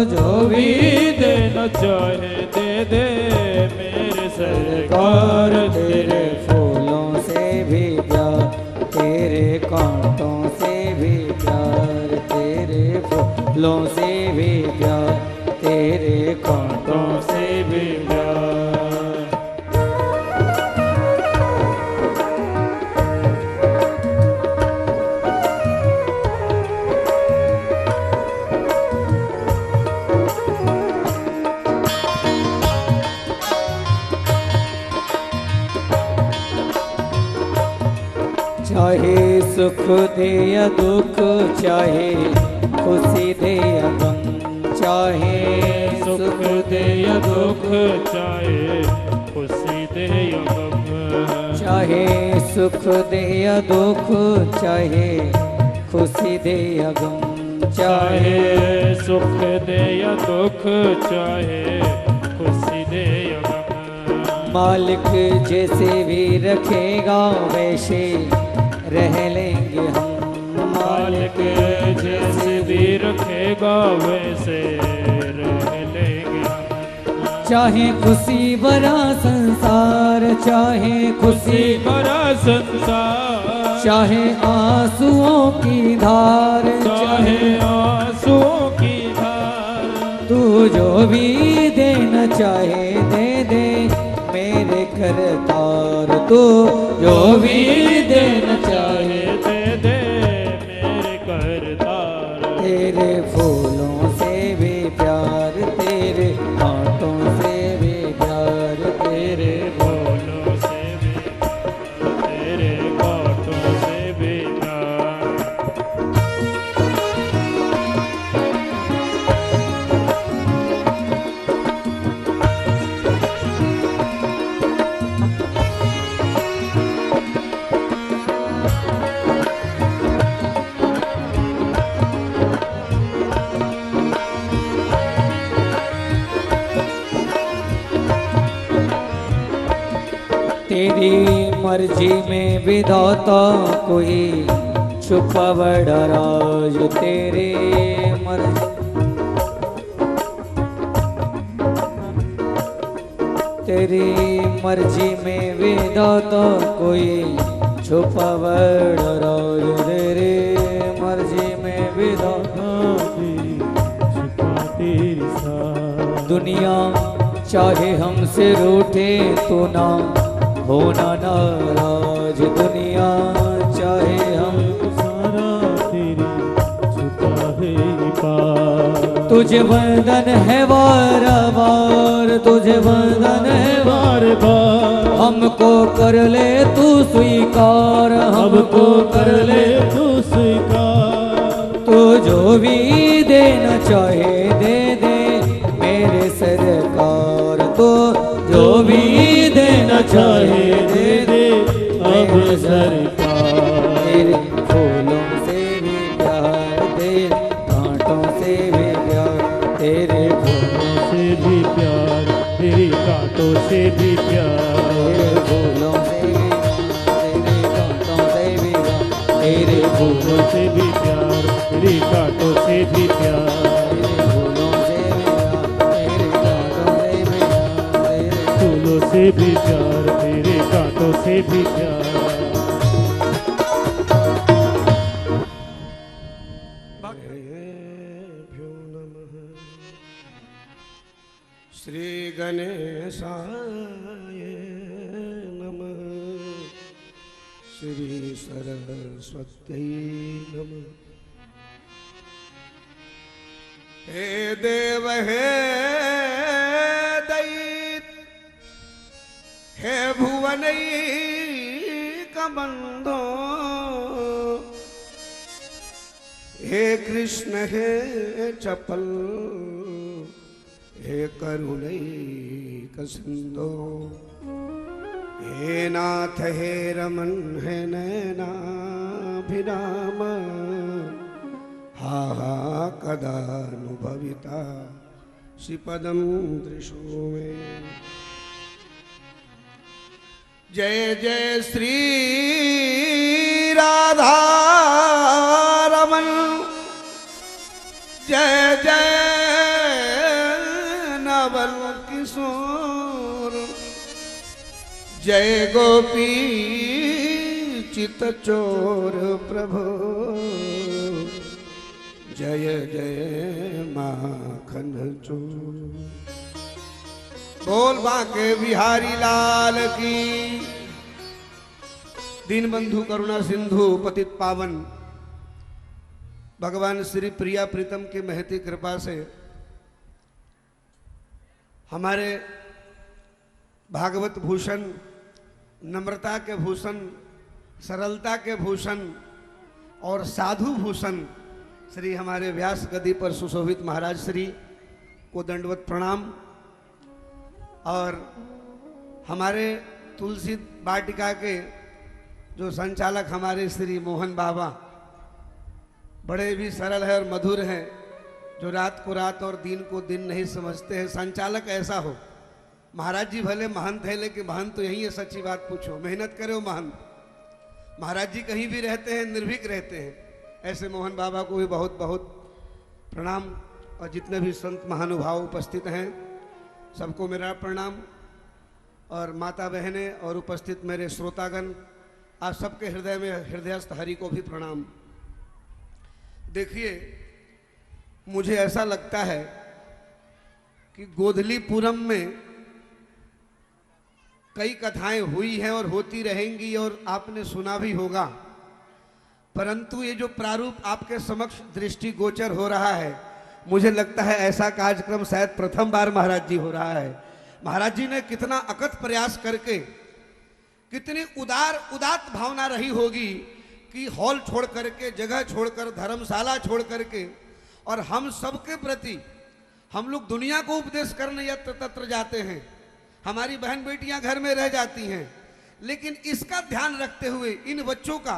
जो भी देना चाहे दे दे मेरे सरकार। तेरे फूलों से भी प्यार, तेरे कांटों से भी प्यार, तेरे फूलों से भी प्यार, तेरे कांटों से भी प्यार। चाहे सुख दे या दुख, चाहे खुशी दे या गम, चाहे सुख दे या दुख, चाहे खुशी दे या गम। चाहे सुख दे या दुख, चाहे खुशी दे या गम, चाहे सुख दे या दुख, चाहे खुशी दे या गम। मालिक जैसे भी रखेगा वैसे रह लेंगे हम। मालिक जैसे भी रखेगा वैसे रह लेंगे हम। चाहे खुशी भरा संसार, चाहे खुशी भरा संसार, चाहे आंसुओं की धार, चाहे आंसुओं की धार। तू जो भी देना चाहे दे दे मेरे करतार। तू जो भी देना चाहे दे दे मेरे करतार। तेरे फूलों से भी प्यार, तेरे कांटों से भी प्यार, तेरे फूलों से भी, तेरे कांटों से भी प्यार। तेरी मर्जी में विधाता कोई छुपा बड़ा राज। तेरे मर्जी, तेरी मर्जी में विधाता कोई छुपा बड़ा राज। तेरे मर्जी में विधाता छुपा तेरी साथ। दुनिया चाहे हमसे रूठे तो ना होना नाराज। दुनिया चाहे हम सारा तेरी छुपा है पार। तुझे वंदन है बार बार, तुझे वंदन है बार बार। हमको कर ले तू स्वीकार, हमको कर ले तू स्वीकार। तू जो भी देना चाहे दे दे मेरे सरकार। तो जो भी देना चाहे दे दे अब सरकार। तेरे फूलों से भी प्यार, तेरे कांटों से भी प्यार, तेरे फूलों से भी प्यार, तेरी कांटों से भी प्यार। तेरे फूलों से भी, तेरे कांटों से भी, तेरे फूलों से भी प्यार, तेरे कांटों से भी प्यार। श्री गणेशाय नमः, श्री सरस्वत्यै नमः। हे देव हे दैत, हे भुवनैकबन्धो, हे कृष्ण हे चपल, हे करुणैकसिन्धो, हे नाथ हे रमन हे नैनाभिराम, हा हा कदानुभविता श्रीपदं दृशो मे। जय जय श्री राधा रमन, जय जय नवल किशोर, जय गोपी चित चोर प्रभु, जय जय माखन चोर। बोल बांके बिहारी लाल की। दीन बंधु करुणा सिंधु पतित पावन भगवान श्री प्रिया प्रीतम की महती कृपा से हमारे भागवत भूषण, नम्रता के भूषण, सरलता के भूषण और साधु भूषण श्री हमारे व्यास गद्दी पर सुशोभित महाराज श्री को दंडवत प्रणाम। और हमारे तुलसी वाटिका के जो संचालक हमारे श्री मोहन बाबा बड़े भी सरल है और मधुर हैं, जो रात को रात और दिन को दिन नहीं समझते हैं। संचालक ऐसा हो। महाराज जी भले महंत है, लेकिन महंत तो यही है, सच्ची बात पूछो, मेहनत करे हो महंत। महाराज जी कहीं भी रहते हैं, निर्भीक रहते हैं। ऐसे मोहन बाबा को भी बहुत बहुत प्रणाम। और जितने भी संत महानुभाव उपस्थित हैं सबको मेरा प्रणाम। और माता बहनें और उपस्थित मेरे श्रोतागण, आप सबके हृदय में हृदयस्थ हरि को भी प्रणाम। देखिए, मुझे ऐसा लगता है कि गोधलीपुरम में कई कथाएं हुई हैं और होती रहेंगी और आपने सुना भी होगा, परंतु ये जो प्रारूप आपके समक्ष दृष्टिगोचर हो रहा है, मुझे लगता है ऐसा कार्यक्रम शायद प्रथम बार महाराज जी हो रहा है। महाराज जी ने कितना अकथ प्रयास करके, कितनी उदात्त भावना रही होगी कि हॉल छोड़ करके, जगह छोड़कर, धर्मशाला छोड़ करके, और हम सबके प्रति हम लोग दुनिया को उपदेश करने यत्र तत्र जाते हैं। हमारी बहन बेटियां घर में रह जाती हैं, लेकिन इसका ध्यान रखते हुए इन बच्चों का,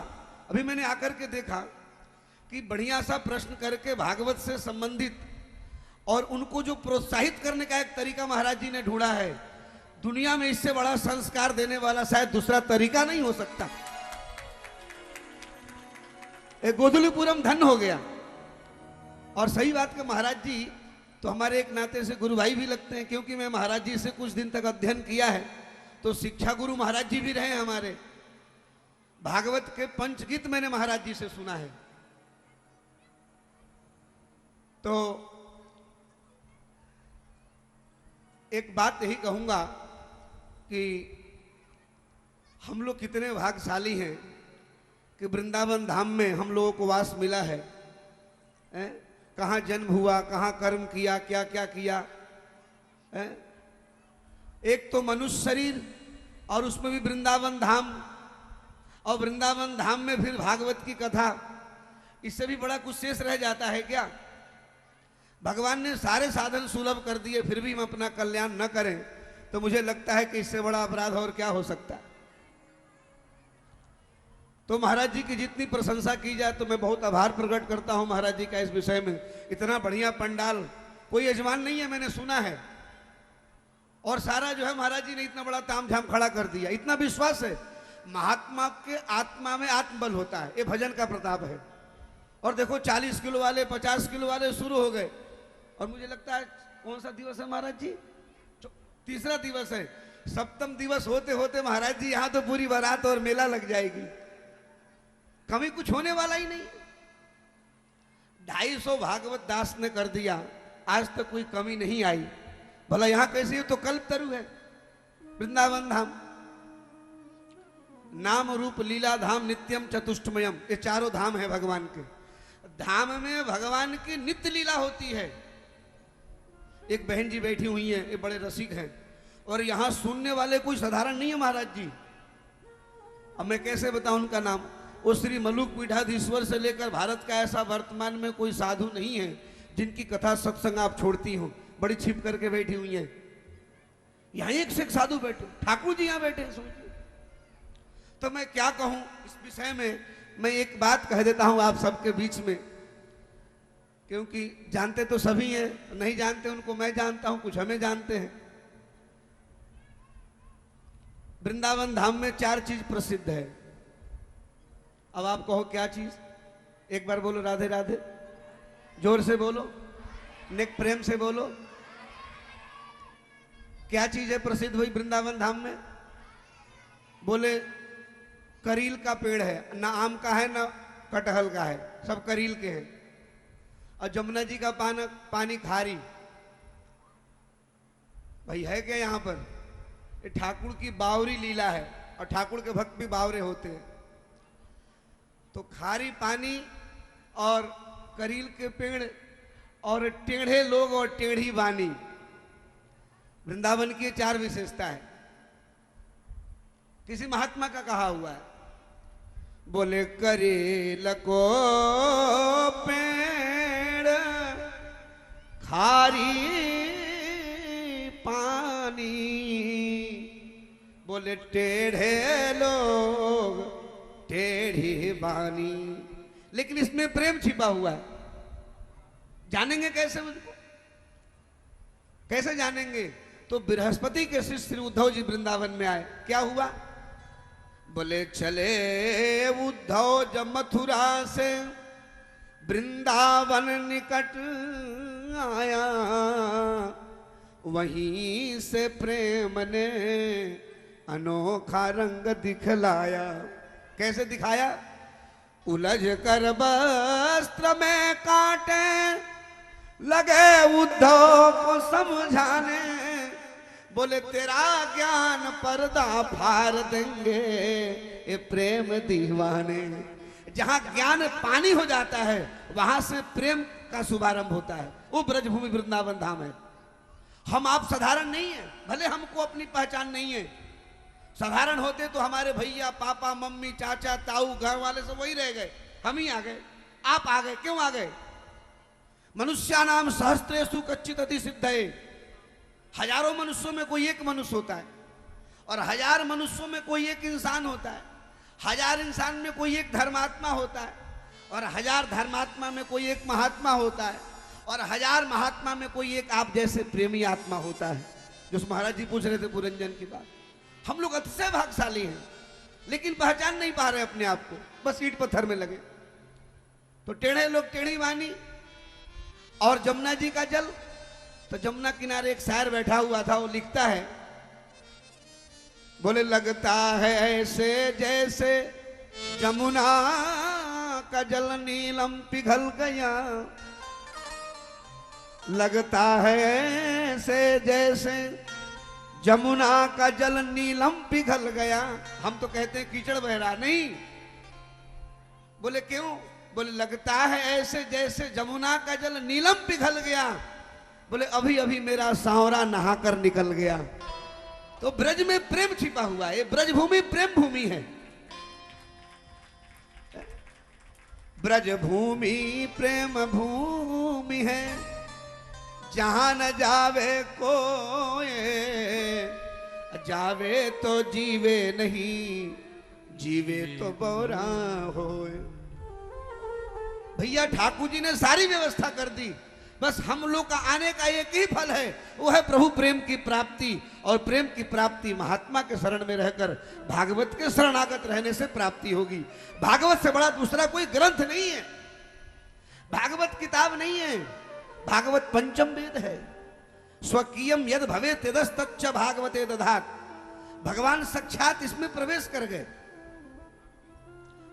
अभी मैंने आकर के देखा कि बढ़िया सा प्रश्न करके भागवत से संबंधित और उनको जो प्रोत्साहित करने का एक तरीका महाराज जी ने ढूंढा है, दुनिया में इससे बड़ा संस्कार देने वाला शायद दूसरा तरीका नहीं हो सकता। एक गोधलीपुरम धन हो गया। और सही बात कि महाराज जी तो हमारे एक नाते से गुरु भाई भी लगते हैं, क्योंकि मैं महाराज जी से कुछ दिन तक अध्ययन किया है, तो शिक्षा गुरु महाराज जी भी रहे हैं हमारे। भागवत के पंचगीत मैंने महाराज जी से सुना है। तो एक बात यही कहूंगा कि हम लोग कितने भाग्यशाली हैं कि वृंदावन धाम में हम लोगों को वास मिला है। कहाँ जन्म हुआ, कहाँ कर्म किया, क्या क्या किया। एक तो मनुष्य शरीर और उसमें भी वृंदावन धाम, और वृंदावन धाम में फिर भागवत की कथा, इससे भी बड़ा कुछ शेष रह जाता है क्या? भगवान ने सारे साधन सुलभ कर दिए, फिर भी हम अपना कल्याण न करें तो मुझे लगता है कि इससे बड़ा अपराध और क्या हो सकता है। तो महाराज जी की जितनी प्रशंसा की जाए तो मैं बहुत आभार प्रकट करता हूं महाराज जी का इस विषय में। इतना बढ़िया पंडाल कोई यजमान नहीं है, मैंने सुना है। और सारा जो है महाराज जी ने इतना बड़ा तामझाम खड़ा कर दिया। इतना विश्वास है, महात्मा के आत्मा में आत्मबल होता है, ये भजन का प्रताप है। और देखो 40 किलो वाले, 50 किलो वाले शुरू हो गए। और मुझे लगता है कौन सा दिवस है महाराज जी? तीसरा दिवस है। सप्तम दिवस होते होते महाराज जी यहां तो पूरी बारात और मेला लग जाएगी, कभी कुछ होने वाला ही नहीं। 250 भागवत दास ने कर दिया, आज तक कोई कमी नहीं आई। भला यहां कैसे हो तो कल्पतरु है वृंदावन धाम, नाम रूप लीला धाम नित्यम चतुष्टमयम, ये चारों धाम है भगवान के। धाम में भगवान की नित्य लीला होती है। एक बहन जी बैठी हुई हैं, ये बड़े रसिक हैं, और यहां सुनने वाले कोई साधारण नहीं है महाराज जी। अब मैं कैसे बताऊं उनका नाम। वो श्री मलुक पीठाधीश्वर से लेकर भारत का ऐसा वर्तमान में कोई साधु नहीं है जिनकी कथा सत्संग आप छोड़ती हो। बड़ी छिप करके बैठी हुई हैं। यहां एक से एक साधु बैठे, ठाकुर जी यहां बैठे, सोचिए। तो मैं क्या कहूं इस विषय में, मैं एक बात कह देता हूं आप सबके बीच में, क्योंकि जानते तो सभी हैं, नहीं जानते उनको मैं जानता हूं, कुछ हमें जानते हैं। वृंदावन धाम में 4 चीज प्रसिद्ध है। अब आप कहो क्या चीज? एक बार बोलो राधे राधे, जोर से बोलो, नेक प्रेम से बोलो। क्या चीज है प्रसिद्ध हुई वृंदावन धाम में? बोले करील का पेड़ है, ना आम का है ना कटहल का है, सब करील के हैं। और जमुना जी का पानी खारी। भाई है क्या यहाँ पर? ये ठाकुर की बावरी लीला है, और ठाकुर के भक्त भी बावरे होते हैं। तो खारी पानी और करील के पेड़ और टेढ़े लोग और टेढ़ी वाणी, वृंदावन की 4 विशेषता है। किसी महात्मा का कहा हुआ है, बोले करेल को पेड़ खारी पानी, बोले टेढ़े लोग टेढ़ी बानी। लेकिन इसमें प्रेम छिपा हुआ है। जानेंगे कैसे उनको? कैसे जानेंगे? तो बृहस्पति के शिष्य श्री उद्धव जी वृंदावन में आए। क्या हुआ? बोले चले उद्धव जब मथुरा से वृंदावन निकट आया, वहीं से प्रेम ने अनोखा रंग दिखलाया। कैसे दिखाया? उलझ कर वस्त्र में कांटे लगे उद्धव को समझाने, बोले तेरा ज्ञान पर्दा फाड़ देंगे ये प्रेम दीवाने। जहां ज्ञान पानी हो जाता है वहां से प्रेम का शुभारंभ होता है। वो ब्रजभूमि वृंदावन धाम है। हम आप साधारण नहीं है, भले हमको अपनी पहचान नहीं है। साधारण होते तो हमारे भैया पापा मम्मी चाचा ताऊ घर वाले सब वही रह गए, हम ही आ गए, आप आ गए। क्यों आ गए? मनुष्यानाम सहस्त्रेषु कच्चित् अति सिद्धये। हजारों मनुष्यों में कोई एक मनुष्य होता है, और 1000 मनुष्यों में कोई एक इंसान होता है। 1000 इंसान में कोई एक धर्मात्मा होता है, और 1000 धर्मात्मा में कोई एक महात्मा होता है, और 1000 महात्मा में कोई एक आप जैसे प्रेमी आत्मा होता है। जो महाराज जी पूछ रहे थे पुरंजन की बात। हम लोग अतिशय भाग्यशाली हैं, लेकिन पहचान नहीं पा रहे अपने आप को, बस ईंट पत्थर में लगे। तो टेढ़े लोग टेढ़ी वाणी। और जमुना जी का जल, तो जमुना किनारे एक शायर बैठा हुआ था, वो लिखता है, बोले लगता है ऐसे जैसे जमुना का जल नीलम पिघल गया, लगता है ऐसे जैसे जमुना का जल नीलम पिघल गया। हम तो कहते हैं कीचड़ बह रहा, नहीं। बोले क्यों? बोले लगता है ऐसे जैसे जमुना का जल नीलम पिघल गया। बोले अभी अभी मेरा सांवरा नहाकर निकल गया। तो ब्रज में प्रेम छिपा हुआ है। ब्रजभूमि प्रेम भूमि है। ब्रज भूमि प्रेम भूमि है, जहां न जावे कोई, जावे तो जीवे नहीं, जीवे तो बोरा होए। भैया ठाकुर जी ने सारी व्यवस्था कर दी, बस हम लोग का आने का एक ही फल है, वो है प्रभु प्रेम की प्राप्ति। और प्रेम की प्राप्ति महात्मा के शरण में रहकर भागवत के शरणागत रहने से प्राप्ति होगी। भागवत से बड़ा दूसरा कोई ग्रंथ नहीं है, भागवत किताब नहीं है। भागवत पंचम वेद है। स्वकीयम यद भवे तेदस्तच्च भागवते दधात। भगवान साक्षात इसमें प्रवेश कर गए।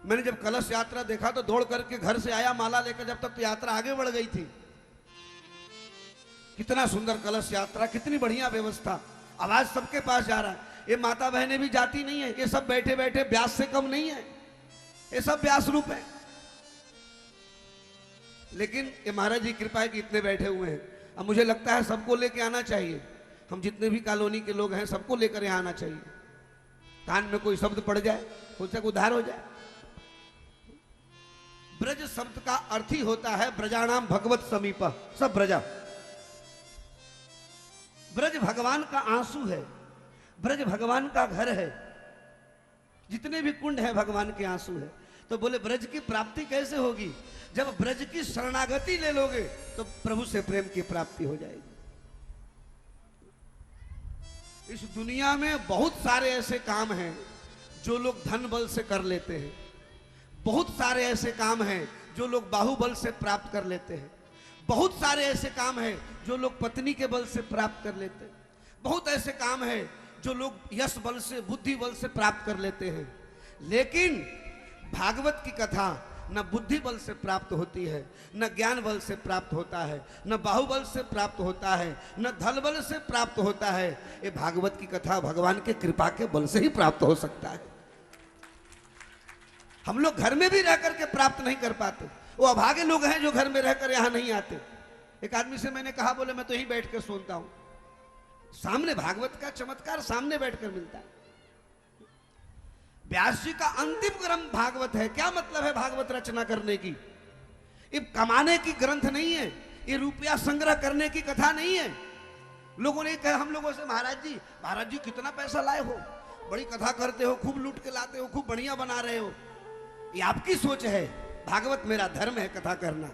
मैंने जब कलश यात्रा देखा तो दौड़ करके घर से आया माला लेकर, जब तक तो यात्रा आगे बढ़ गई थी। कितना सुंदर कलश यात्रा, कितनी बढ़िया व्यवस्था, आवाज सबके पास जा रहा है। ये माता बहनें भी जाती नहीं है, ये सब बैठे बैठे व्यास से कम नहीं है, ये सब व्यास रूप है। लेकिन ये महाराज जी कृपा है कि इतने बैठे हुए हैं। अब मुझे लगता है सबको लेके आना चाहिए, हम जितने भी कॉलोनी के लोग हैं सबको लेकर यहाँ आना चाहिए। कान में कोई शब्द पड़ जाए, हो सके उद्धार हो जाए। ब्रज शब्द का अर्थ ही होता है ब्रजाणाम भगवत समीप, सब ब्रजा। ब्रज भगवान का आंसू है, ब्रज भगवान का घर है, जितने भी कुंड है भगवान के आंसू है। तो बोले ब्रज की प्राप्ति कैसे होगी? जब ब्रज की शरणागति ले लोगे तो प्रभु से प्रेम की प्राप्ति हो जाएगी। इस दुनिया में बहुत सारे ऐसे काम हैं जो लोग धन बल से कर लेते हैं, बहुत सारे ऐसे काम हैं जो लोग बाहुबल से प्राप्त कर लेते हैं, बहुत सारे ऐसे काम हैं जो लोग पत्नी के बल से प्राप्त कर लेते हैं, बहुत ऐसे काम हैं जो लोग यश बल से, बुद्धि बल से प्राप्त कर लेते हैं। लेकिन भागवत की कथा न बुद्धि बल से प्राप्त होती है, न ज्ञान बल से प्राप्त होता है, न बाहुबल से प्राप्त होता है, न धन बल से प्राप्त होता है। ये भागवत की कथा भगवान के कृपा के बल से ही प्राप्त हो सकता है। हम लोग घर में भी रह करके प्राप्त नहीं कर पाते। वो अभागे लोग हैं जो घर में रहकर यहां नहीं आते। एक आदमी से मैंने कहा, बोले मैं तो यहीं बैठ कर सुनता हूं। सामने भागवत का चमत्कार सामने बैठकर मिलता है। व्यास जी का अंतिम ग्रंथ भागवत है। क्या मतलब है भागवत रचना करने की? ये कमाने की ग्रंथ नहीं है, ये रुपया संग्रह करने की कथा नहीं है। लोगों ने कहा हम लोगों से, महाराज जी कितना पैसा लाए हो, बड़ी कथा करते हो, खूब लूट के लाते हो, खूब बढ़िया बना रहे हो। ये आपकी सोच है। भागवत मेरा धर्म है कथा करना,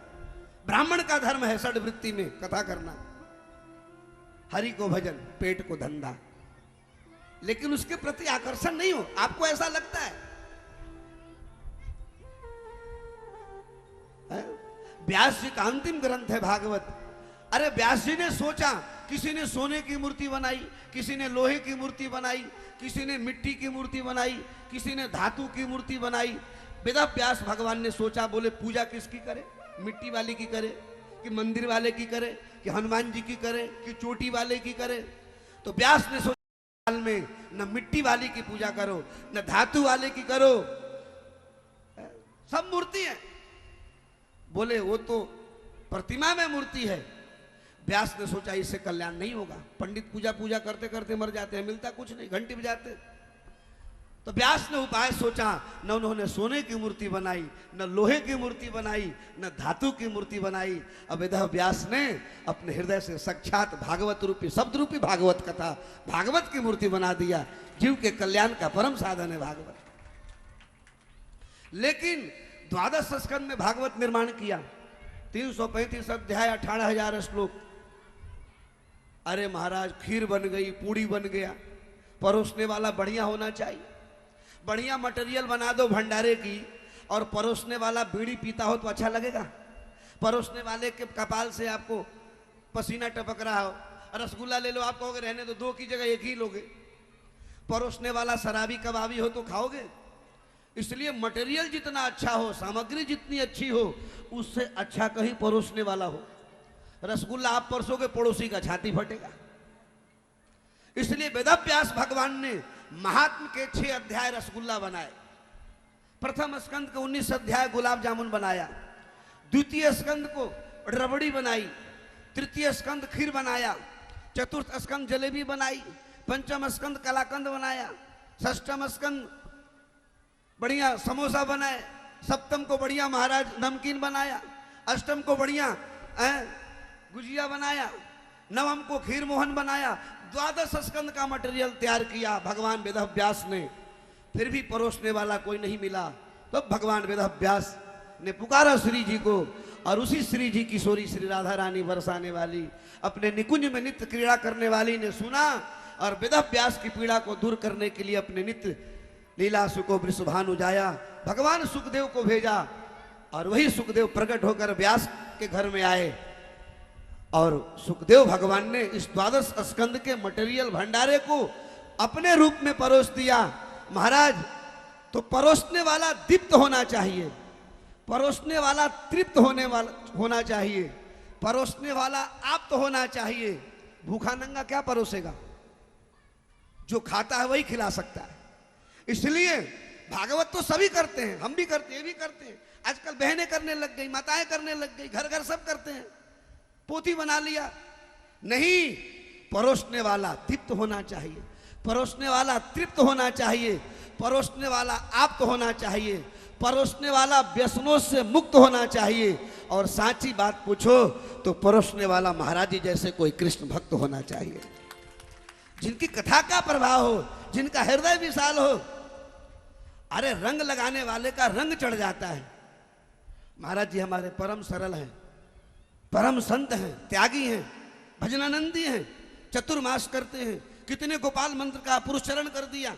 ब्राह्मण का धर्म है षड्वृत्ति में कथा करना। हरि को भजन, पेट को धंधा, लेकिन उसके प्रति आकर्षण नहीं हो। आपको ऐसा लगता है? व्यास जी का अंतिम ग्रंथ है भागवत। अरे व्यास जी ने सोचा, किसी ने सोने की मूर्ति बनाई, किसी ने लोहे की मूर्ति बनाई, किसी ने मिट्टी की मूर्ति बनाई, किसी ने धातु की मूर्ति बनाई। वेद व्यास भगवान ने सोचा, बोले पूजा किसकी करे? मिट्टी वाले की करे कि मंदिर वाले की करे कि हनुमान जी की करे कि चोटी वाले की करे? तो व्यास ने सोचा में न मिट्टी वाली की पूजा करो, न धातु वाले की करो, सब मूर्ति है। बोले वो तो प्रतिमा में मूर्ति है। व्यास ने सोचा इससे कल्याण नहीं होगा। पंडित पूजा करते करते मर जाते हैं, मिलता कुछ नहीं, घंटी बजाते। तो व्यास ने उपाय सोचा, न उन्होंने सोने की मूर्ति बनाई, न लोहे की मूर्ति बनाई, न धातु की मूर्ति बनाई। अब वेद व्यास ने अपने हृदय से साक्षात भागवत रूपी, शब्द रूपी भागवत कथा, भागवत की मूर्ति बना दिया। जीव के कल्याण का परम साधन है भागवत। लेकिन 12 स्कंद में भागवत निर्माण किया, 335 अध्याय, 18,000 श्लोक। अरे महाराज, खीर बन गई, पूड़ी बन गया, परोसने वाला बढ़िया होना चाहिए। बढ़िया मटेरियल बना दो भंडारे की, और परोसने वाला बीड़ी पीता हो तो अच्छा लगेगा? परोसने वाले के कपाल से आपको पसीना टपक रहा हो, रसगुल्ला ले लो, आप कहोगे रहने दो, 2 की जगह 1 ही लोगे। परोसने वाला शराबी कबाबी हो तो खाओगे? इसलिए मटेरियल जितना अच्छा हो, सामग्री जितनी अच्छी हो, उससे अच्छा कहीं परोसने वाला हो। रसगुल्ला आप परोसोगे, पड़ोसी का छाती फटेगा। इसलिए वेदव्यास भगवान ने महात्म के 6 अध्याय रसगुल्ला बनाए। प्रथम स्कंद को 19 अध्याय गुलाब जामुन बनाया, द्वितीय स्कंद को रबड़ी बनाई, तृतीय स्कंद खीर बनाया, चतुर्थ स्कंद जलेबी बनाई, पंचम स्कंद कलाकंद बनाया, षष्ठम स्कंद बढ़िया समोसा बनाए, सप्तम को बढ़िया महाराज नमकीन बनाया, अष्टम को बढ़िया गुजिया बनाया, नवम को खीर मोहन बनाया। 12 स्कंद का मटेरियल तैयार किया भगवान वेदव्यास ने। फिर भी परोसने वाला कोई नहीं मिला। तो भगवान वेदव्यास ने पुकारा श्री जी को, और उसी श्री जी किशोरी श्री राधा रानी बरसाने वाली, अपने निकुंज में नित्य क्रीड़ा करने वाली ने सुना, और वेदव्यास की पीड़ा को दूर करने के लिए अपने नित्य लीला सुको वृषभानु जाया, भगवान सुखदेव को भेजा। और वही सुखदेव प्रकट होकर व्यास के घर में आए, और सुखदेव भगवान ने इस 12 स्कंद के मटेरियल भंडारे को अपने रूप में परोस दिया। महाराज, तो परोसने वाला दीप्त होना चाहिए, परोसने वाला तृप्त होना चाहिए, परोसने वाला आप्त होना चाहिए। भूखा नंगा क्या परोसेगा? जो खाता है वही खिला सकता है। इसलिए भागवत तो सभी करते हैं, हम भी करते हैं, ये भी करते हैं। आजकल बहनें करने लग गई, माताएं करने लग गई, घर घर सब करते हैं, पोथी बना लिया। नहीं, परोसने वाला तृप्त होना चाहिए, परोसने वाला तृप्त होना चाहिए, परोसने वाला आप्त होना चाहिए, परोसने वाला व्यसनों से मुक्त होना चाहिए। और साची बात पूछो तो परोसने वाला महाराज जी जैसे कोई कृष्ण भक्त होना चाहिए, जिनकी कथा का प्रभाव हो, जिनका हृदय विशाल हो। अरे रंग लगाने वाले का रंग चढ़ जाता है। महाराज जी हमारे परम सरल हैं, परम संत हैं, त्यागी हैं, भजनानंदी हैं, चतुर्मास करते हैं। कितने गोपाल मंत्र का पुरुषचरण कर दिया।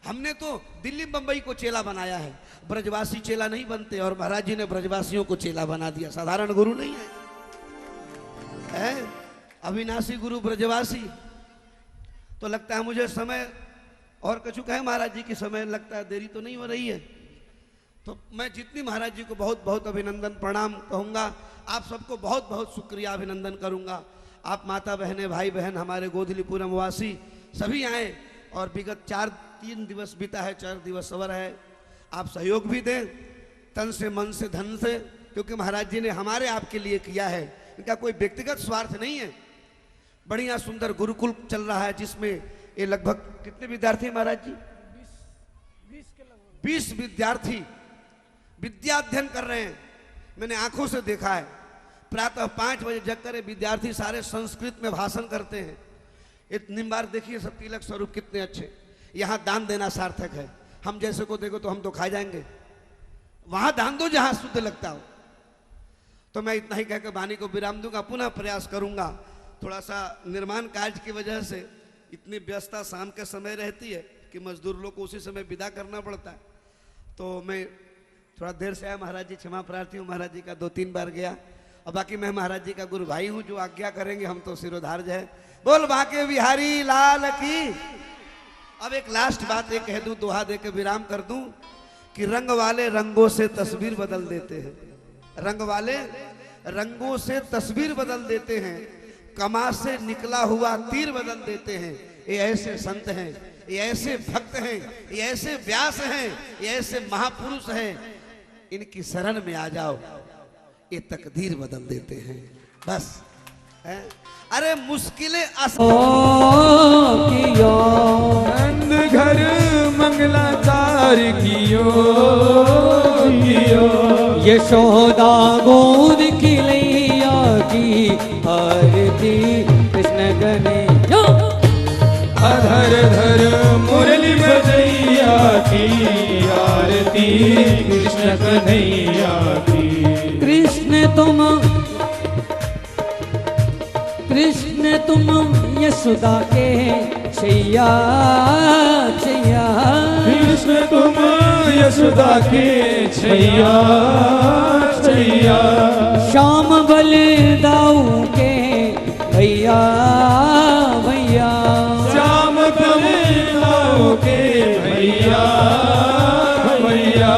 हमने तो दिल्ली बंबई को चेला बनाया है, ब्रजवासी चेला नहीं बनते, और महाराज जी ने ब्रजवासियों को चेला बना दिया। साधारण गुरु नहीं है, अविनाशी गुरु ब्रजवासी। तो लगता है मुझे समय और कछु कहे महाराज जी की समय लगता है देरी तो नहीं हो रही है। तो मैं जितनी महाराज जी को बहुत बहुत अभिनंदन प्रणाम कहूँगा, आप सबको बहुत बहुत शुक्रिया अभिनंदन करूँगा। आप माता बहनें, भाई बहन, हमारे गोधलीपुरम वासी सभी आए, और विगत 3 दिवस बीता है, 4 दिवस और है। आप सहयोग भी दें तन से, मन से, धन से, क्योंकि महाराज जी ने हमारे आपके लिए किया है। इनका कोई व्यक्तिगत स्वार्थ नहीं है। बढ़िया सुंदर गुरुकुल चल रहा है, जिसमें ये लगभग कितने विद्यार्थी हैं महाराज जी? 20 विद्यार्थी विद्या अध्ययन कर रहे हैं। मैंने आंखों से देखा है। प्रातः 5 बजे जगकर विद्यार्थी सारे संस्कृत में भाषण करते हैं। इतनी बार देखिए सब तिलक स्वरूप कितने अच्छे। यहाँ दान देना सार्थक है। हम जैसे को देखो तो हम तो खा जाएंगे, वहां दान दो जहां शुद्ध लगता हो। तो मैं इतना ही कहकर वाणी को विराम दूंगा। पुनः प्रयास करूंगा। थोड़ा सा निर्माण कार्य की वजह से इतनी व्यस्तता शाम के समय रहती है कि मजदूर लोग को उसी समय विदा करना पड़ता है। तो मैं थोड़ा देर से आया। महाराज जी क्षमा प्रार्थी हूँ, महाराज जी का 2-3 बार गया। और बाकी मैं महाराज जी का गुरु भाई हूँ, जो आज्ञा करेंगे हम तो सिरोधार्य है। बोल बाके बिहारी लाल की। अब एक लास्ट बात एक कह दूं, दोहा दे के विराम कर दूं कि रंग वाले रंगों से तस्वीर बदल देते हैं, रंग वाले रंगों से तस्वीर बदल देते हैं, कमा से निकला हुआ तीर बदल देते हैं। ये ऐसे संत हैं, ये ऐसे भक्त हैं, ये ऐसे व्यास हैं, ये ऐसे महापुरुष हैं। इनकी शरण में आ जाओ, ये तकदीर बदल देते हैं। बस है? अरे मुश्किलें कियो नंद घर मंगलाचार कियो, यशोदा गोद की लैया की आरती कृष्ण कन्हैया। अधर धर मुरली बजैया की आरती कृष्ण कन्हैया की। कृष्ण तुम यशोदा के छैया छैया। कृष्ण तुम यशोदा के छैया छैया। श्याम बलदाऊ के भैया भैया। श्याम बलदाऊ के भैया भैया।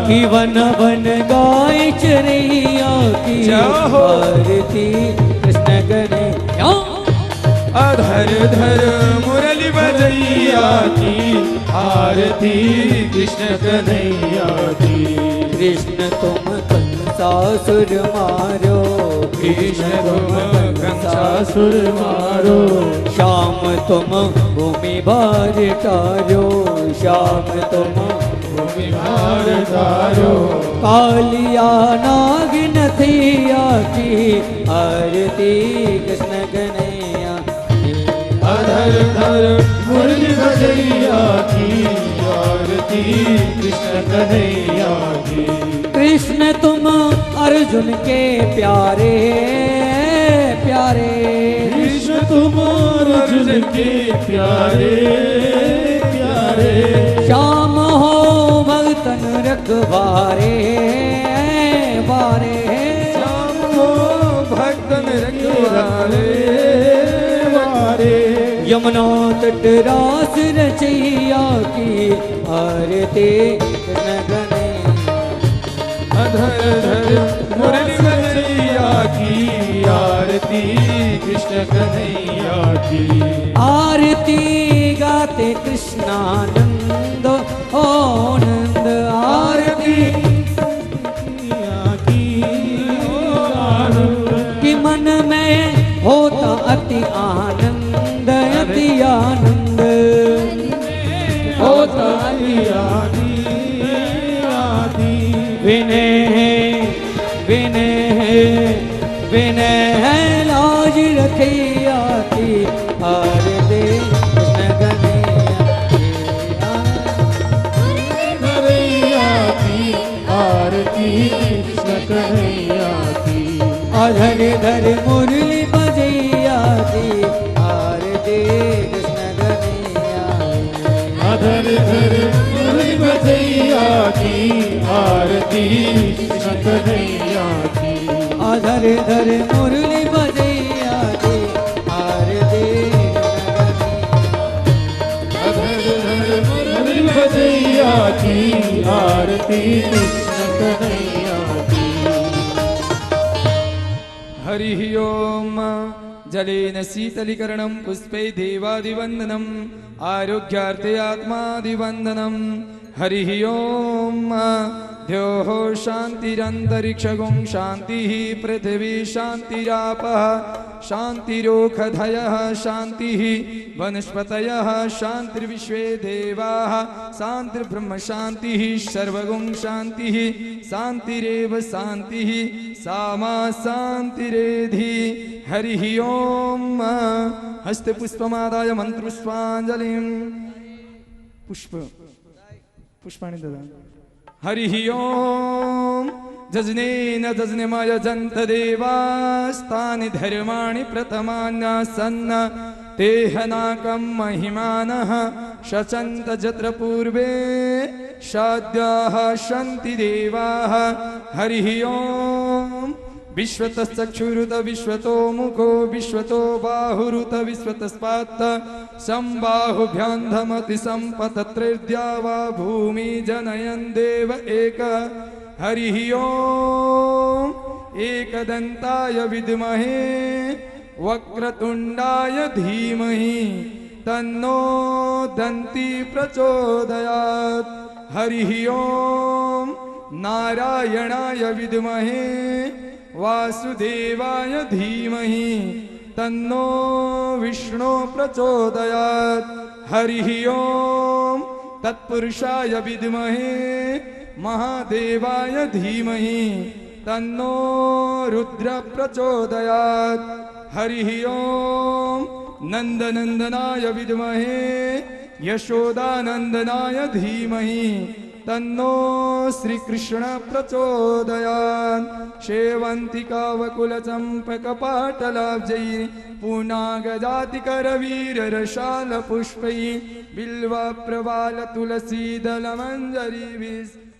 कि वन वन गाय चरैया की आरती कृष्ण कन्हैया। अधर धर मुरली बजैया की आरती कृष्ण कन्हैया की। कृष्ण तुम कंसासुर मारो, कृष्ण तुम कंसासुर मारो। श्याम तुम भूमि भार तारो, श्याम तुम भूमि भार तारो। कालिया नाग नथिया की आरती कृष्ण कन्हैया। अधर धर मुरली बजैया की आरती कृष्ण कन्हैया की। कृष्ण तुम अर्जुन के प्यारे प्यारे। कृष्ण तुम अर्जुन के प्यारे प्यारे। श्याम हो भक्तन रखवारे बारे। श्याम हो भक्तन रखवारे बारे। यमुना तट रास रचैया की आरती कृष्ण कन्हैया। अधर धर मुरली बजैया की आरती कृष्ण कन्हैया की। आरती गाते कृष्णानंद ओ नंद आरती कि मन में होता अति आनंद अति आनंद होता अति विनय विनय विनय लाज रखिया की आरती कृष्ण कन्हैया की। आरती कृष्ण कन्हैया की। अधर धर मुरली बजैया की आरती कृष्ण कन्हैया। अधर धर मुरली बजैया की आरती कृष्ण कन्हैया की। अधर धर मुरली बजैया की आरती अधर धर मुरली बजैया की आरती कृष्ण कन्हैया की। हरि ओम। जलेन शीतलीकरणं पुष्पै देवादिवन्दनम् आरोग्यार्थे आत्मादिवन्दनम्। हरि ओम। द्योः शान्तिरन्तरिक्षगुं शान्तिः पृथिवी शान्तिरापः शान्तिरोषधयः शान्तिः वनस्पतयः शान्तिर्विश्वे देवाः शान्तिर्ब्रह्म शान्तिः सर्वगुं शान्तिः शान्तिरेव शान्तिः सामा शान्तिरेधि। हरिः ओम। हस्तपुष्पमादाय मन्त्रपुष्पाञ्जलिं पुष्पाणि ददामि। हरिः ओम। जजनेन जजनेमाय जन्त देवास्तानि धर्माणि प्रथमान्यासन्न तेहनाकं महिमानः शचन्त जत्र पूर्वे शाद्याः सन्ति देवाः। हरिः ओम। विश्वतश्चक्षुरुत विश्वतो मुखो विश्वतो बाहुरुत विश्वतस्पात् संबाहुभ्यान्धमति सम्पतत्रिद्या वा भूमि जनयन् देव एक। हरिः ओम। एकदन्ताय विद्महे वक्रतुण्डाय धीमहि तन्नो दन्ती प्रचोदयात्। हरिः ओम। नारायणाय विद्महे वासुदेवाय धीमहि तन्नो विष्णु प्रचोदयात्। हरिः ओम। तत्पुरुषाय विद्महे महादेवाय धीमहि तन्नो रुद्र प्रचोदयात्। हरिः ओम। नंदनंदनाय विद्महे यशोदानंदनाय धीमहि तन्नो श्रीकृष्ण प्रचोदयात्। शेवन्तिकावकुलचम्पकपाटलाब्जैः पूनागजातिकरवीररशालपुष्पैः बिल्वप्रवालतुलसीदलमञ्जरीभिः